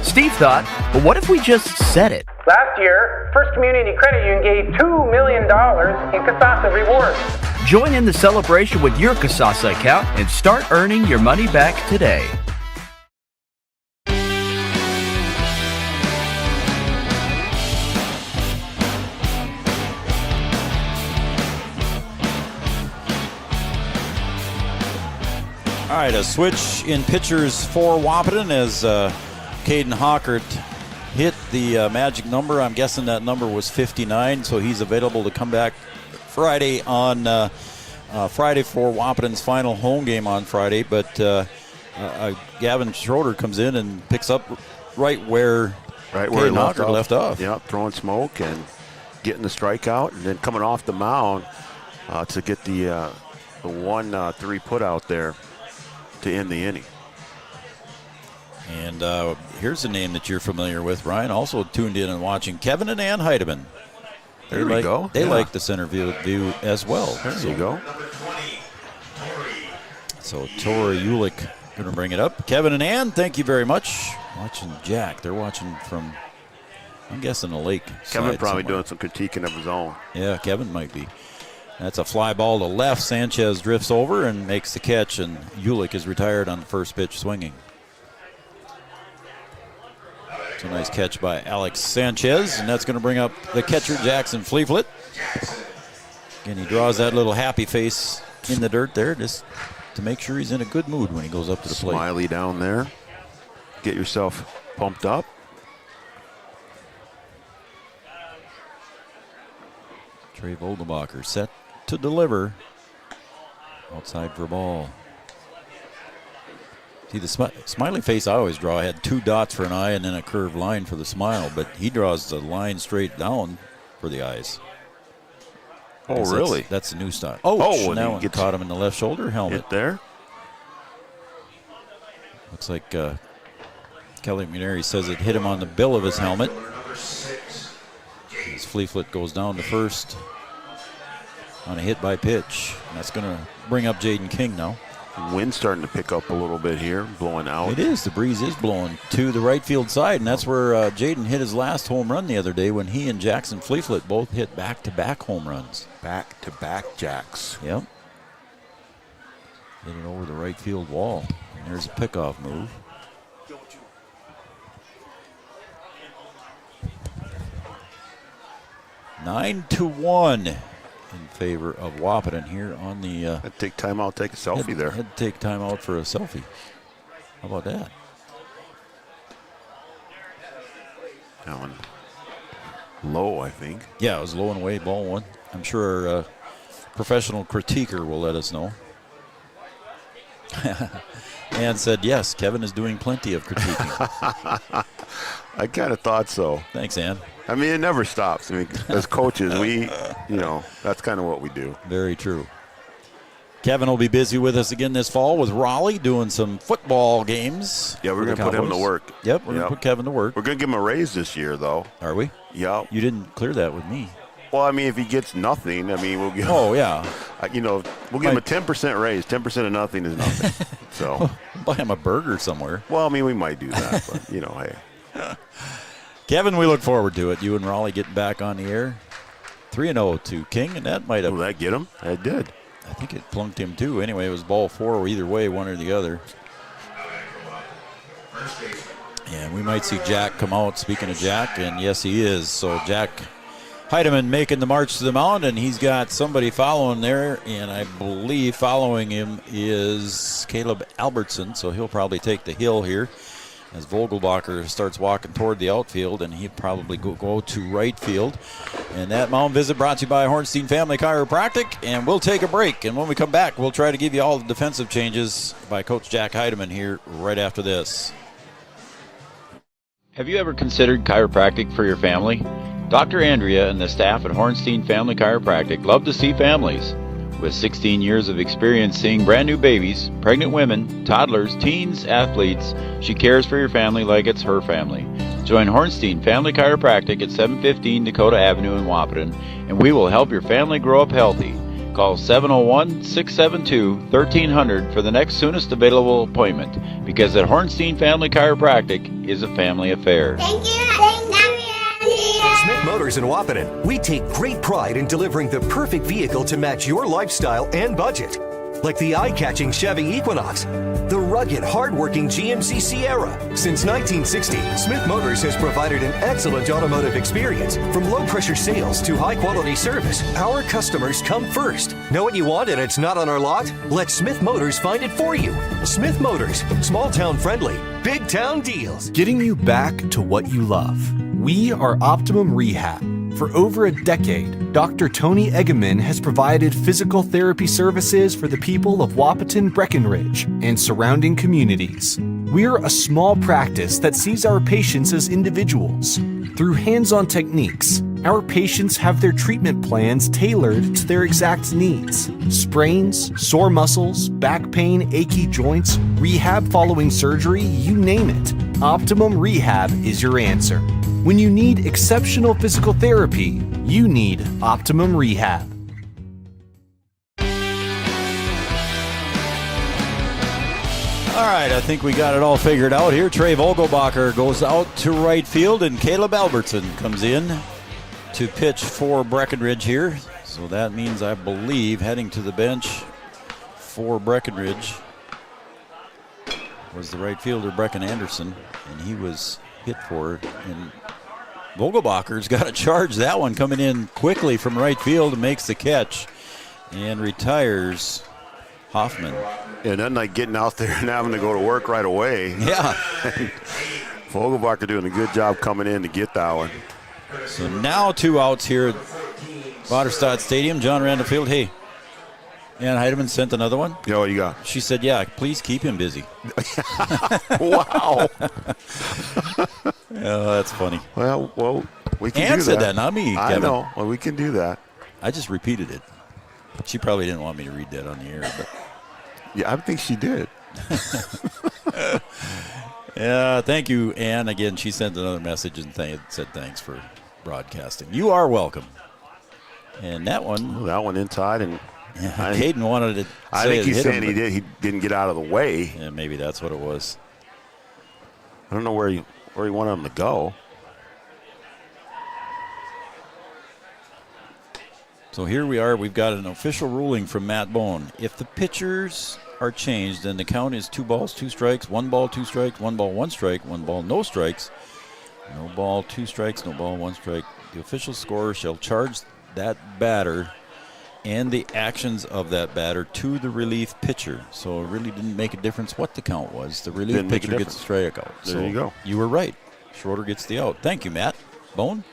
Steve thought, well, what if we just said it? Last year, First Community Credit Union gave $2 million in Casasa rewards. Join in the celebration with your Casasa account and start earning your money back today. All right, a switch in pitchers for Wahpeton as Caden Hockert hit the magic number. I'm guessing that number was 59, so he's available to come back Friday on Friday for Wahpeton's final home game on Friday. But Gavin Schroeder comes in and picks up right where Caden Hockert left off. Yeah, throwing smoke and getting the strikeout, and then coming off the mound to get the 1-3 put out there to end the inning. And here's a name that you're familiar with, Ryan, also tuned in and watching. Kevin and Ann Heidemann. There we go. They like the center view as well. There you go. So Tori Ulick going to bring it up. Kevin and Ann, thank you very much. Watching Jack. They're watching from I'm guessing a lake. Kevin probably somewhere. doing some critiquing of his own. Yeah, Kevin might be. That's a fly ball to left. Sanchez drifts over and makes the catch, and Ulick is retired on the first pitch swinging. It's a nice catch by Alex Sanchez, and that's going to bring up the catcher, Jackson Fleeflet. Again, he draws that little happy face in the dirt there just to make sure he's in a good mood when he goes up to the plate. Smiley down there. Get yourself pumped up. Trey Vogelbacher set to deliver. Outside for a ball. See, the smiley face I always draw had 2 dots for an eye and then a curved line for the smile, but he draws the line straight down for the eyes. Oh, really? That's the new style. Oh, now he caught him in the left shoulder helmet. Hit there. Looks like Kelly McNary says it hit him on the bill of his helmet. As Fleeflet goes down to first on a hit by pitch. And that's going to bring up Jaden King now. Wind starting to pick up a little bit here, blowing out. It is. The breeze is blowing to the right field side, and that's where Jaden hit his last home run the other day when he and Jackson Fleeflet both hit back-to-back home runs. Back-to-back jacks. Yep. Hit it over the right field wall. And there's a pickoff move. Nine to 1 in favor of Wahpeton here on the... I'd take time out, take a selfie there. Had to take time out for a selfie. How about that? That one low, I think. Yeah, it was low and away, ball 1. I'm sure our professional critiquer will let us know. Ann said, yes, Kevin is doing plenty of critiquing. I kind of thought so. Thanks, Ann. I mean, it never stops. I mean, as coaches, that's kind of what we do. Very true. Kevin will be busy with us again this fall with Raleigh doing some football games. Yeah, we're going to put him to work. Yep, we're going to put Kevin to work. We're going to give him a raise this year, though. Are we? Yeah. You didn't clear that with me. Well, I mean, if he gets nothing, I mean, we'll give Oh, yeah. We'll give him a 10% raise. 10% of nothing is nothing. So buy him a burger somewhere. Well, I mean, we might do that, but, hey. Kevin, we look forward to it. You and Raleigh getting back on the air. 3-0 to King, and that might have... Will that get him? It did. I think it plunked him, too. Anyway, it was ball 4 either way, one or the other. And we might see Jack come out, speaking of Jack, and yes, he is. So Jack Heidemann making the march to the mound, and he's got somebody following there, and I believe following him is Caleb Albertson, so he'll probably take the hill here as Vogelbacher starts walking toward the outfield, and he'll probably go to right field. And that mound visit brought to you by Hornstein Family Chiropractic, and we'll take a break. And when we come back, we'll try to give you all the defensive changes by Coach Jack Heidemann here right after this. Have you ever considered chiropractic for your family? Dr. Andrea and the staff at Hornstein Family Chiropractic love to see families. With 16 years of experience seeing brand new babies, pregnant women, toddlers, teens, athletes, she cares for your family like it's her family. Join Hornstein Family Chiropractic at 715 Dakota Avenue in Wahpeton, and we will help your family grow up healthy. Call 701-672-1300 for the next soonest available appointment, because at Hornstein Family Chiropractic is a family affair. Thank you. Smith Motors in Wahpeton, we take great pride in delivering the perfect vehicle to match your lifestyle and budget. Like the eye-catching Chevy Equinox, the rugged, hard-working GMC Sierra. Since 1960, Smith Motors has provided an excellent automotive experience. From low-pressure sales to high-quality service, our customers come first. Know what you want and it's not on our lot? Let Smith Motors find it for you. Smith Motors, small-town friendly, big-town deals. Getting you back to what you love. We are Optimum Rehab. For over a decade, Dr. Tony Egeman has provided physical therapy services for the people of Wahpeton, Breckenridge, and surrounding communities. We're a small practice that sees our patients as individuals. Through hands-on techniques, our patients have their treatment plans tailored to their exact needs. Sprains, sore muscles, back pain, achy joints, rehab following surgery, you name it. Optimum Rehab is your answer. When you need exceptional physical therapy, you need Optimum Rehab. All right, I think we got it all figured out here. Trey Vogelbacher goes out to right field, and Caleb Albertson comes in to pitch for Breckenridge here. So that means, I believe, heading to the bench for Breckenridge was the right fielder, Brecken Anderson, and he was hit for it. And Vogelbacher's got to charge that one, coming in quickly from right field and makes the catch and retires Hoffman. Yeah, nothing like getting out there and having to go to work right away. Yeah. Vogelbacher doing a good job coming in to get that one. So now 2 outs here at Vaterstad Stadium. John Randall-Field, hey, Ann Heidemann sent another one. Yeah, what you got? She said, yeah, please keep him busy. Wow. Oh, that's funny. Well, we can Ann do said that, not me, I Kevin. know. Well, we can do that. I just repeated it. She probably didn't want me to read that on the air, but yeah, I think she did. Yeah, thank you, Ann. Again, she sent another message and said thanks for broadcasting. You are welcome. And that one inside, and Caden wanted to. I think he's saying he didn't get out of the way. Yeah, maybe that's what it was. I don't know where he wanted him to go. So here we are. We've got an official ruling from Matt Bone. If the pitchers are changed, then the count is 2 balls, 2 strikes, 1 ball, 2 strikes, 1 ball, 1 strike, 1 ball, no strikes, no ball, 2 strikes, no ball, 1 strike. The official scorer shall charge that batter and the actions of that batter to the relief pitcher. So it really didn't make a difference what the count was. The relief pitcher gets the strikeout. There you go. You were right. Schroeder gets the out. Thank you, Matt Bone.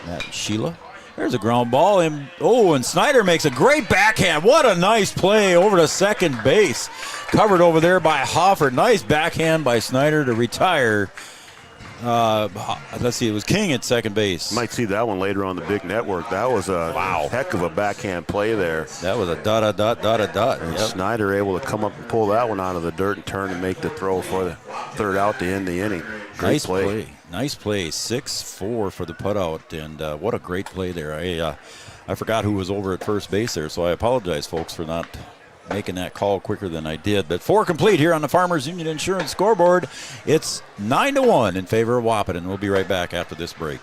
Matt and Sheila. There's a ground ball, and Snyder makes a great backhand. What a nice play over to second base. Covered over there by Hoffer. Nice backhand by Snyder to retire. Let's see, it was King at second base. Might see that one later on the big network. That was a heck of a backhand play there. That was a dot. And Snyder able to come up and pull that one out of the dirt and turn and make the throw for the third out to end the inning. Nice play. Nice play. 6-4 for the putout, and what a great play there. I forgot who was over at first base there, so I apologize, folks, for not making that call quicker than I did. But 4 complete here on the Farmers Union Insurance scoreboard. It's 9-1 in favor of Wahpeton. We'll be right back after this break.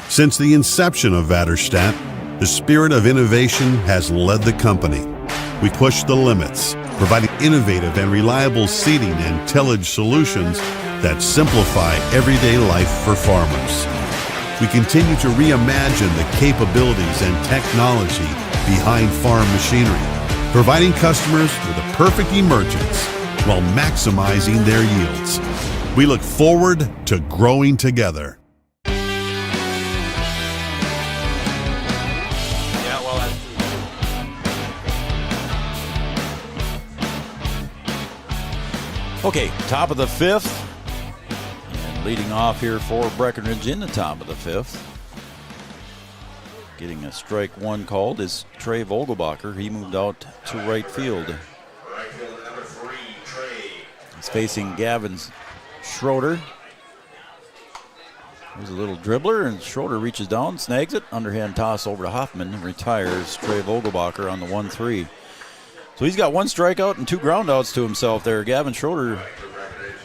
Since the inception of Vaterstad, the spirit of innovation has led the company. We push the limits, providing innovative and reliable seeding and tillage solutions that simplify everyday life for farmers. We continue to reimagine the capabilities and technology behind farm machinery, providing customers with a perfect emergence while maximizing their yields. We look forward to growing together. Okay, top of the 5th. And leading off here for Breckenridge in the top of the 5th. Getting a strike 1 called is Trey Vogelbacher. He moved out to right field. He's facing Gavin Schroeder. There's a little dribbler, and Schroeder reaches down, snags it. Underhand toss over to Hoffman and retires Trey Vogelbacher on the 1-3. So he's got 1 strikeout and 2 groundouts to himself there. Gavin Schroeder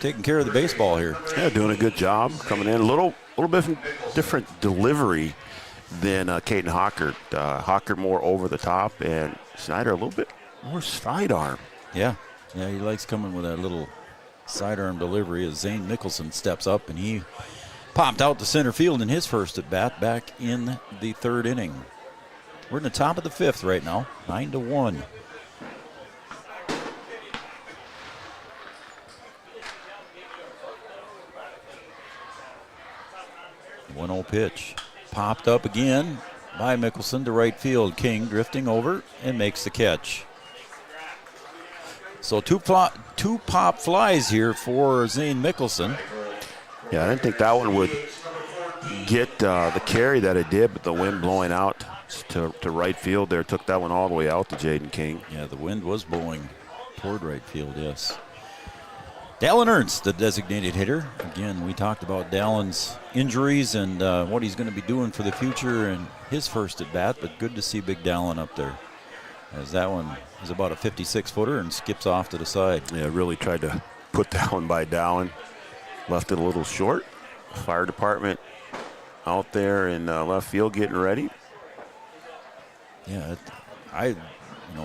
taking care of the baseball here. Yeah, doing a good job coming in. A little bit different delivery than Caden Hockert. Hockert more over the top, and Snyder a little bit more sidearm. Yeah, he likes coming with that little sidearm delivery as Zane Mickelson steps up, and he popped out to center field in his first at bat back in the 3rd inning. We're in the top of the 5th right now, 9-1. 1-0 pitch. Popped up again by Mickelson to right field. King drifting over and makes the catch. So two pop flies here for Zane Mickelson. Yeah, I didn't think that one would get the carry that it did, but the wind blowing out to right field there took that one all the way out to Jaden King. Yeah, the wind was blowing toward right field, yes. Dallin Ernst, the designated hitter. Again, we talked about Dallin's injuries and what he's going to be doing for the future and his first at bat, but good to see Big Dallin up there, as that one is about a 56-footer and skips off to the side. Yeah, really tried to put that one by Dallin. Left it a little short. Fire department out there in left field getting ready. Yeah,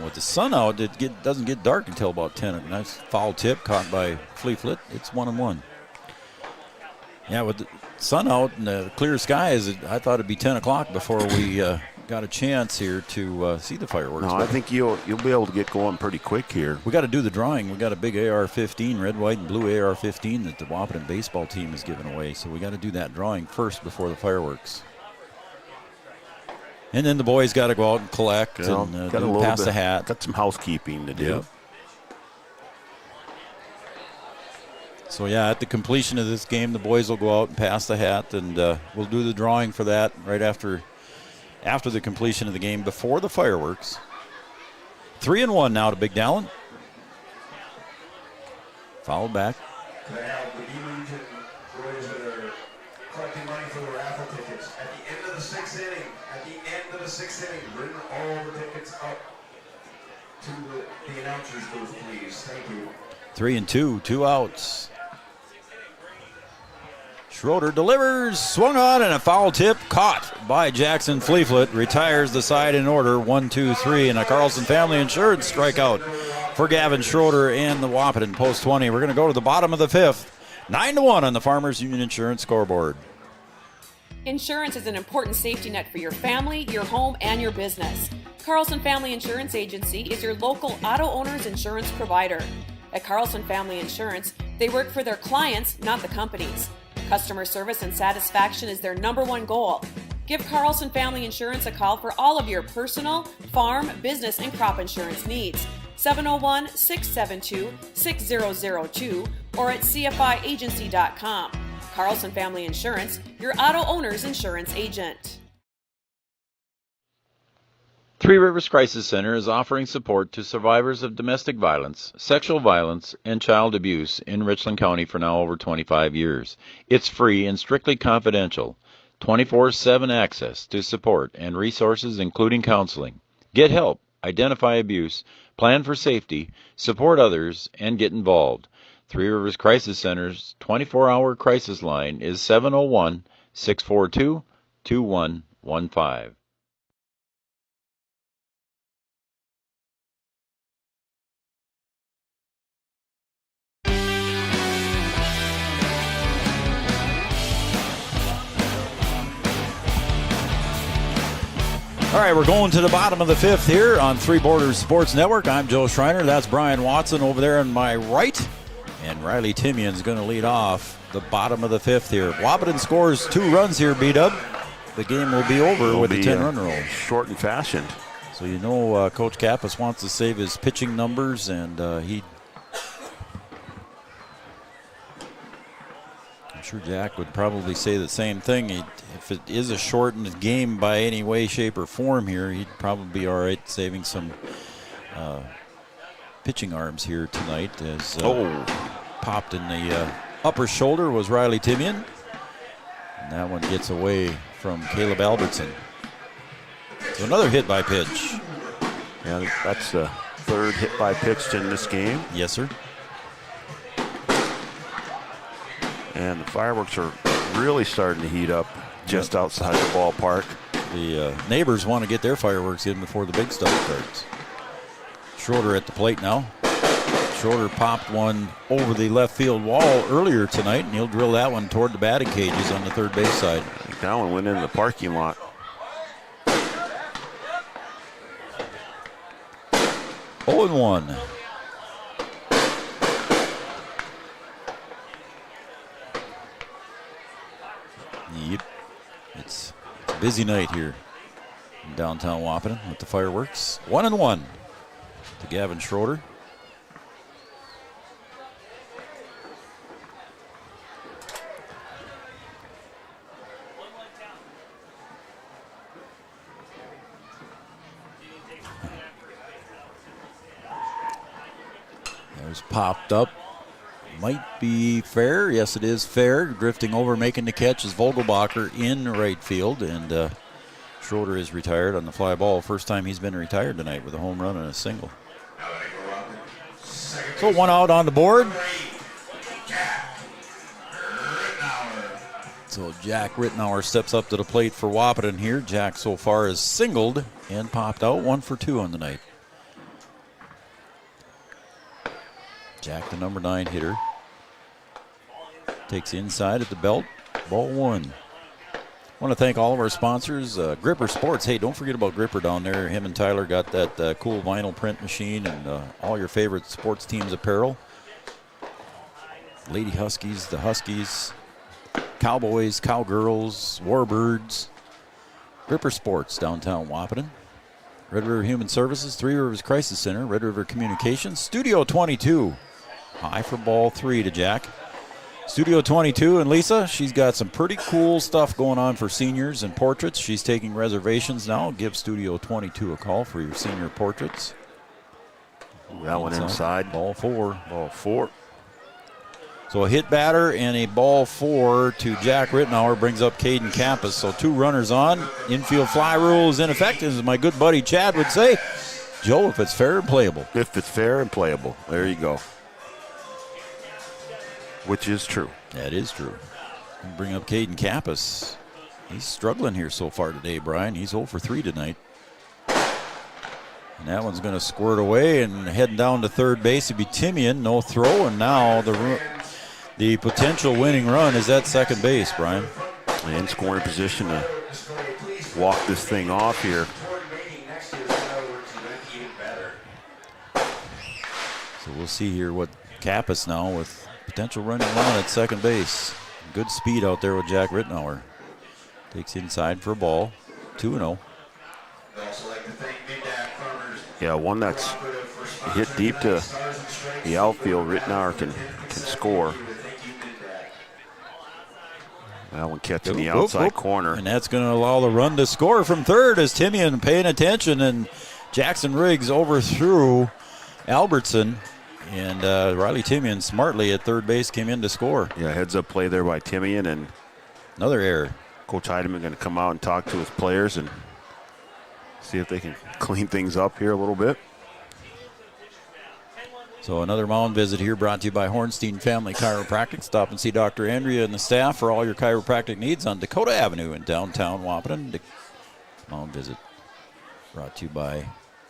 with the sun out, it doesn't get dark until about 10. A nice foul tip caught by Fleetfoot. It's 1-1. Yeah, with the sun out and the clear skies, I thought it'd be 10 o'clock before we got a chance here to see the fireworks. No, I think you'll be able to get going pretty quick here. We got to do the drawing. We got a big AR-15, red, white, and blue AR-15 that the Wahpeton baseball team is giving away. So we got to do that drawing first before the fireworks. And then the boys got to go out and collect and pass the hat. Got some housekeeping to do. Yep. So, yeah, at the completion of this game, the boys will go out and pass the hat, and we'll do the drawing for that right after the completion of the game, before the fireworks. 3-1 now to Big Dallin. Fouled back. Can I have the B-Legion boys that are collecting money for the raffle tickets at the end of the sixth inning? Bring all the tickets up to the announcer's booth, please. Thank you. 3-2, 2 outs. Schroeder delivers, swung on, and a foul tip caught by Jackson Fleetfoot. Retires the side in order, 1-2-3, and a Carlson Family Insurance strikeout for Gavin Schroeder and the Wahpeton Post 20. We're going to go to the bottom of the fifth. 9-1 on the Farmers Union Insurance scoreboard. Insurance is an important safety net for your family, your home, and your business. Carlson Family Insurance Agency is your local auto owner's insurance provider. At Carlson Family Insurance, they work for their clients, not the companies. Customer service and satisfaction is their #1 goal. Give Carlson Family Insurance a call for all of your personal, farm, business, and crop insurance needs. 701-672-6002 or at cfiagency.com. Carlson Family Insurance, your auto owner's insurance agent. Three Rivers Crisis Center is offering support to survivors of domestic violence, sexual violence, and child abuse in Richland County for now over 25 years. It's free and strictly confidential. 24/7 access to support and resources including counseling. Get help, identify abuse, plan for safety, support others, and get involved. Three Rivers Crisis Center's 24-hour crisis line is 701-642-2115. All right, we're going to the bottom of the fifth here on Three Borders Sports Network. I'm Joe Schreiner. That's Brian Watson over there on my right. And Riley Timian's going to lead off the bottom of the fifth here. Wahpeton scores 2 runs here, B-Dub. The game will be over with a 10-run rule. Short and fashioned. So you know Coach Kappas wants to save his pitching numbers, and I'm sure Jack would probably say the same thing. If it is a shortened game by any way, shape, or form here, he'd probably be all right saving some pitching arms here tonight. As popped in the upper shoulder was Riley Timian. And that one gets away from Caleb Albertson. So another hit by pitch. Yeah, that's the third hit by pitch in this game. Yes, sir. And the fireworks are really starting to heat up just outside the ballpark. The neighbors want to get their fireworks in before the big stuff starts. Schroeder at the plate now. Schroeder popped one over the left field wall earlier tonight, and he'll drill that one toward the batting cages on the third base side. I think that one went in the parking lot. Oh, and 1. Yep. It's a busy night here in downtown Wahpeton with the fireworks. 1-1 to Gavin Schroeder. Here's popped up. Might be fair. Yes, it is fair. Drifting over, making the catch is Vogelbacher in right field. And Schroeder is retired on the fly ball. First time he's been retired tonight with a home run and a single. So 1 out on the board. So Jack Rittenauer steps up to the plate for Wahpeton here. Jack so far is singled and popped out. 1 for 2 on the night. Jack, the number 9 hitter, takes inside at the belt. Ball 1. I want to thank all of our sponsors. Gripper Sports. Hey, don't forget about Gripper down there. Him and Tyler got that cool vinyl print machine and all your favorite sports teams apparel. Lady Huskies, the Huskies, Cowboys, Cowgirls, Warbirds. Gripper Sports, downtown Wahpeton. Red River Human Services, Three Rivers Crisis Center, Red River Communications, Studio 22. High for ball 3 to Jack. Studio 22 and Lisa, she's got some pretty cool stuff going on for seniors and portraits. She's taking reservations now. Give Studio 22 a call for your senior portraits. Ooh, that one inside. Ball 4. Ball 4. So a hit batter and a ball 4 to Jack Rittenauer brings up Caden Campus. So 2 runners on. Infield fly rule is in effect, as my good buddy Chad would say. Joe, if it's fair and playable. If it's fair and playable. There you go. Which is true. That is true. Bring up Caden Campus. He's struggling here so far today, Brian. He's 0 for 3 tonight. And that one's going to squirt away and heading down to third base. It'd be Timian, no throw, and now the potential winning run is at second base, Brian. In scoring position to walk this thing off here. So we'll see here what Campus now with potential running run at second base. Good speed out there with Jack Rittenauer. Takes inside for a ball. 2-0. Yeah, one that's hit deep to the outfield. Rittenauer can score. That one catching the outside corner. And that's going to allow the run to score from third as Timian paying attention, and Jackson Riggs overthrew Albertson. And Riley Timian smartly at third base came in to score. Yeah, heads up play there by Timian, and another error. Coach Heidemann going to come out and talk to his players and see if they can clean things up here a little bit. So another mound visit here brought to you by Hornstein Family Chiropractic. Stop and see Dr. Andrea and the staff for all your chiropractic needs on Dakota Avenue in downtown Wahpeton. Mound visit brought to you by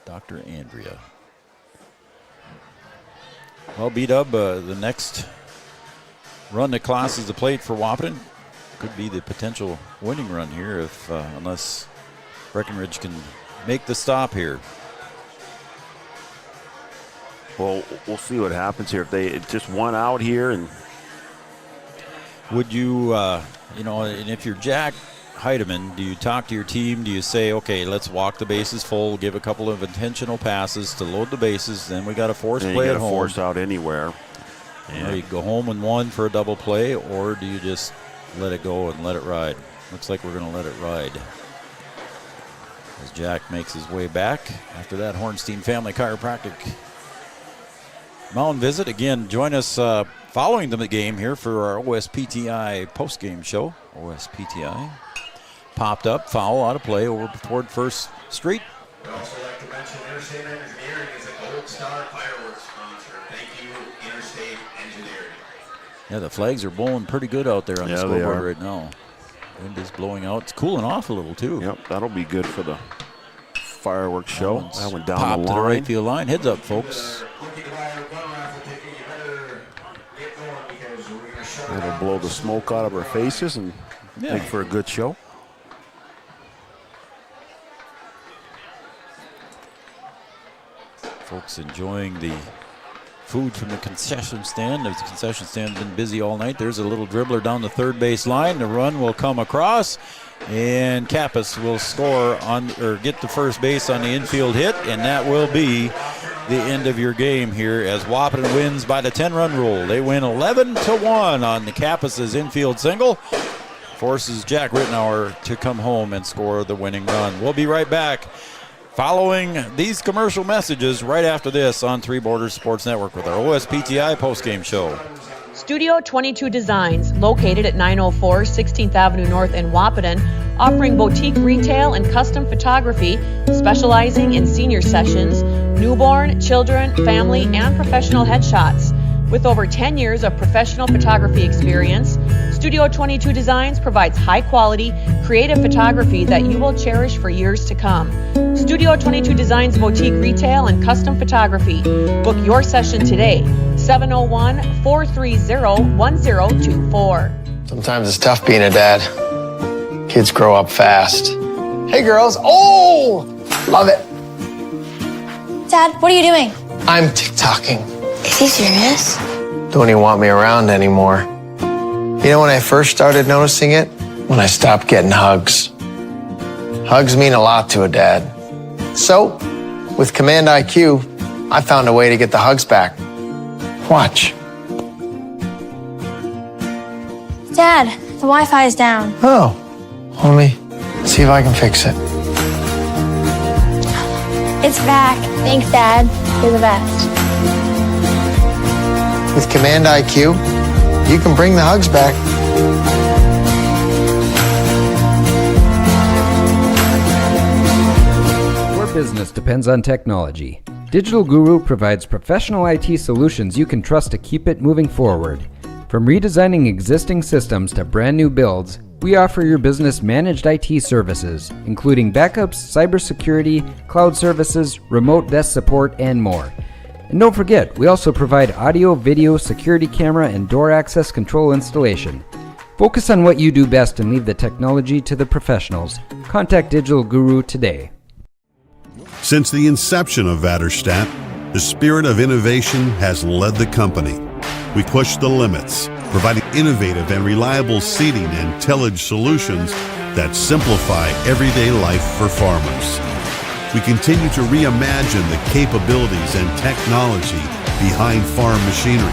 Dr. Andrea. Well, B-Dub, the next run that crosses the plate for Wahpeton could be the potential winning run here if unless Breckenridge can make the stop here. Well, we'll see what happens here. If they just 1 out here, and would you, and if you're Jack Heidemann, do you talk to your team? Do you say, okay, let's walk the bases full, give a couple of intentional passes to load the bases, then we got a force play at home. Force out anywhere. Yeah. You go home and 1 for a double play, or do you just let it go and let it ride? Looks like we're going to let it ride. As Jack makes his way back after that Hornstein Family Chiropractic mound visit. Again, join us following the game here for our OSPTI postgame show. OSPTI. Popped up, foul, out of play over toward First Street. We'd also like to mention Interstate Engineering is a Gold Star fireworks sponsor. Thank you, Interstate Engineering. Yeah, the flags are blowing pretty good out there on the scoreboard right now. Wind is blowing out. It's cooling off a little, too. Yep, that'll be good for the fireworks show. That one down popped the line. To the right field line. Heads up, folks. It'll blow the smoke out of our faces and make for a good show. Folks enjoying the food from the concession stand. The concession stand's been busy all night. There's a little dribbler down the third base line. The run will come across, and Kappas will score on or get to first base on the infield hit, and that will be the end of your game here as Wahpeton wins by the 10-run rule. They win 11-1 on the Kappas' infield single. Forces Jack Rittenauer to come home and score the winning run. We'll be right back following these commercial messages right after this on Three Borders Sports Network with our OSPTI postgame show. Studio 22 Designs, located at 904 16th Avenue North in Wahpeton, offering boutique retail and custom photography, specializing in senior sessions, newborn, children, family, and professional headshots. With over 10 years of professional photography experience, Studio 22 Designs provides high-quality, creative photography that you will cherish for years to come. Studio 22 Designs boutique retail and custom photography. Book your session today, 701-430-1024. Sometimes it's tough being a dad. Kids grow up fast. Hey, girls. Oh, love it. Dad, what are you doing? I'm TikToking. Is he serious? Don't even want me around anymore. You know when I first started noticing it? When I stopped getting hugs. Hugs mean a lot to a dad. So, with Command IQ, I found a way to get the hugs back. Watch. Dad, the Wi-Fi is down. Oh, let me see if I can fix it. It's back. Thanks, Dad. You're the best. With Command IQ, you can bring the hugs back. Your business depends on technology. Digital Guru provides professional IT solutions you can trust to keep it moving forward. From redesigning existing systems to brand new builds, we offer your business managed IT services, including backups, cybersecurity, cloud services, remote desk support, and more. And don't forget, we also provide audio, video, security camera, and door access control installation. Focus on what you do best and leave the technology to the professionals. Contact Digital Guru today. Since the inception of Vaderstadt, the spirit of innovation has led the company. We push the limits, providing innovative and reliable seeding and tillage solutions that simplify everyday life for farmers. We continue to reimagine the capabilities and technology behind farm machinery,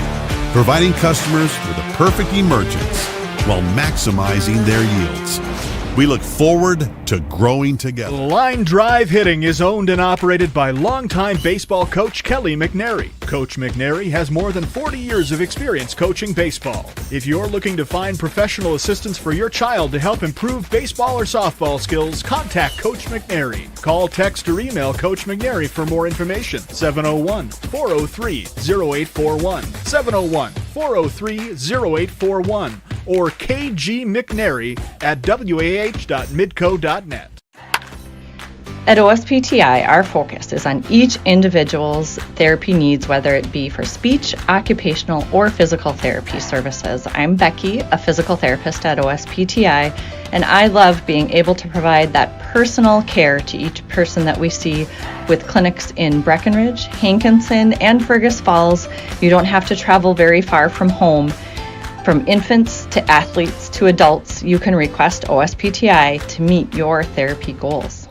providing customers with a perfect emergence while maximizing their yields. We look forward to growing together. Line Drive Hitting is owned and operated by longtime baseball coach Kelly McNary. Coach McNary has more than 40 years of experience coaching baseball. If you're looking to find professional assistance for your child to help improve baseball or softball skills, contact Coach McNary. Call, text, or email Coach McNary for more information. 701-403-0841. 701-403-0841. Or kgmcnary at wah.midco.net. At OSPTI, our focus is on each individual's therapy needs, whether it be for speech, occupational, or physical therapy services. I'm Becky, a physical therapist at OSPTI, and I love being able to provide that personal care to each person that we see with clinics in Breckenridge, Hankinson, and Fergus Falls. You don't have to travel very far from home. From infants to athletes to adults, you can request OSPTI to meet your therapy goals.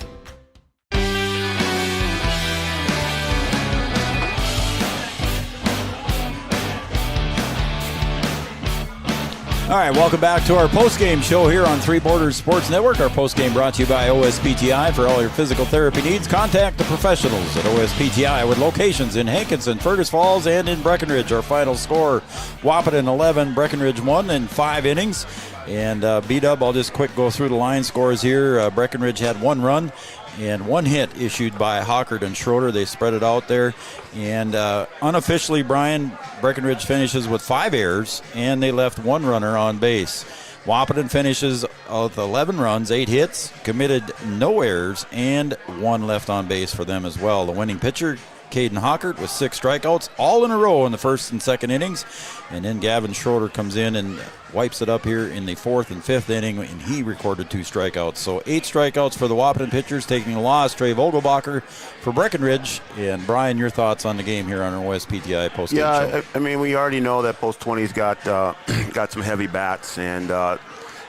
All right, welcome back to our postgame show here on Three Borders Sports Network. Our postgame brought to you by OSPTI. For all your physical therapy needs, contact the professionals at OSPTI with locations in Hankinson, Fergus Falls, and in Breckenridge. Our final score, Wahpeton 11, Breckenridge 1 in 5 innings. And B-Dub, I'll just quick go through the line scores here. Breckenridge had 1 run and 1 hit issued by Hockert and Schroeder. They spread it out there. And unofficially, Brian, Breckenridge finishes with 5 errors, and they left 1 runner on base. Wahpeton finishes with 11 runs, 8 hits, committed no errors, and 1 left on base for them as well. The winning pitcher, Caden Hockert, with 6 strikeouts, all in a row in the first and second innings. And then Gavin Schroeder comes in and wipes it up here in the 4th and 5th inning, and he recorded 2 strikeouts. So 8 strikeouts for the Wahpeton pitchers, taking a loss. Trey Vogelbacher for Breckenridge. And Brian, your thoughts on the game here on our OSPTI postgame show? I mean, we already know that Post 20's got some heavy bats, and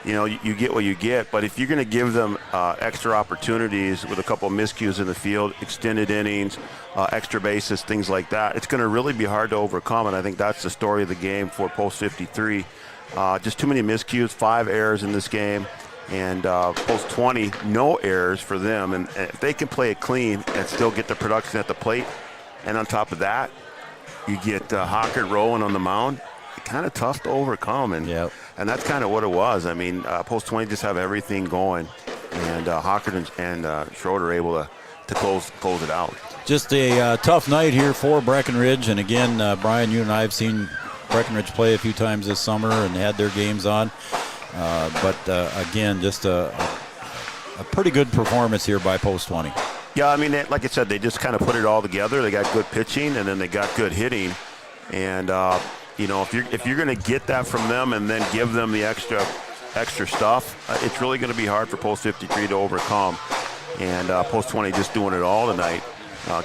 you get what you get. But if you're going to give them extra opportunities with a couple of miscues in the field, extended innings, extra bases, things like that, it's going to really be hard to overcome. And I think that's the story of the game for Post 53. Just too many miscues, 5 errors in this game. And Post 20, no errors for them. And if they can play it clean and still get the production at the plate, and on top of that, you get Hockert rolling on the mound, kind of tough to overcome. And and that's kind of what it was. I mean, Post 20 just have everything going. And Hockert and Schroeder are able to close it out. Just a tough night here for Breckenridge. And again, Brian, you and I have seen Breckenridge play a few times this summer and had their games on. But again, just a pretty good performance here by Post 20. Yeah, I mean, like I said, they just kind of put it all together. They got good pitching, and then they got good hitting. And, if you're going to get that from them and then give them the extra stuff, it's really going to be hard for Post 53 to overcome. And Post 20 just doing it all tonight,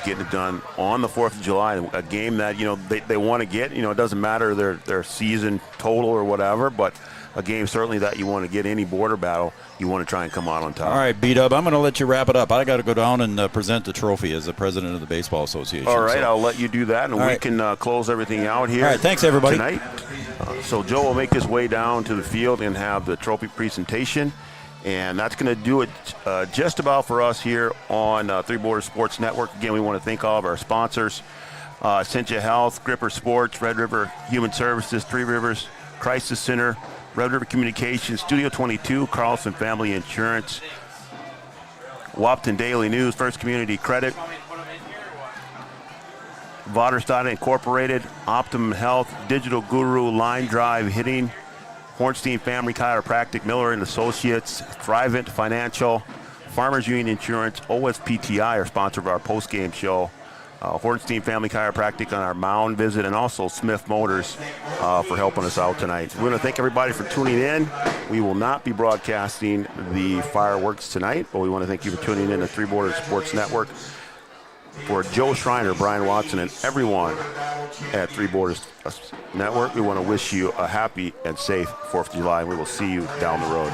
getting it done on the 4th of July, a game that, they want to get. It doesn't matter their season total or whatever, but a game certainly that you want to get any border battle, you want to try and come out on top. All right, B-Dub, I'm going to let you wrap it up. I got to go down and present the trophy as the president of the Baseball Association. All right, I'll let you do that, and we can close everything out here. All right, thanks, everybody. Tonight. So Joe will make his way down to the field and have the trophy presentation, and that's going to do it just about for us here on Three Borders Sports Network. Again, we want to thank all of our sponsors, Essentia Health, Gripper Sports, Red River Human Services, Three Rivers Crisis Center, Red River Communications, Studio 22, Carlson Family Insurance, Wahpeton Daily News, First Community Credit, Vaterstad Incorporated, Optimum Health, Digital Guru, Line Drive Hitting, Hornstein Family Chiropractic, Miller and Associates, Thrivent Financial, Farmers Union Insurance, OSPTI are sponsor of our post-game show. Hornstein Family Chiropractic on our mound visit, and also Smith Motors for helping us out tonight. We want to thank everybody for tuning in. We will not be broadcasting the fireworks tonight, but we want to thank you for tuning in to Three Borders Sports Network. For Joe Schreiner, Brian Watson, and everyone at Three Borders Network, we want to wish you a happy and safe 4th of July, and we will see you down the road.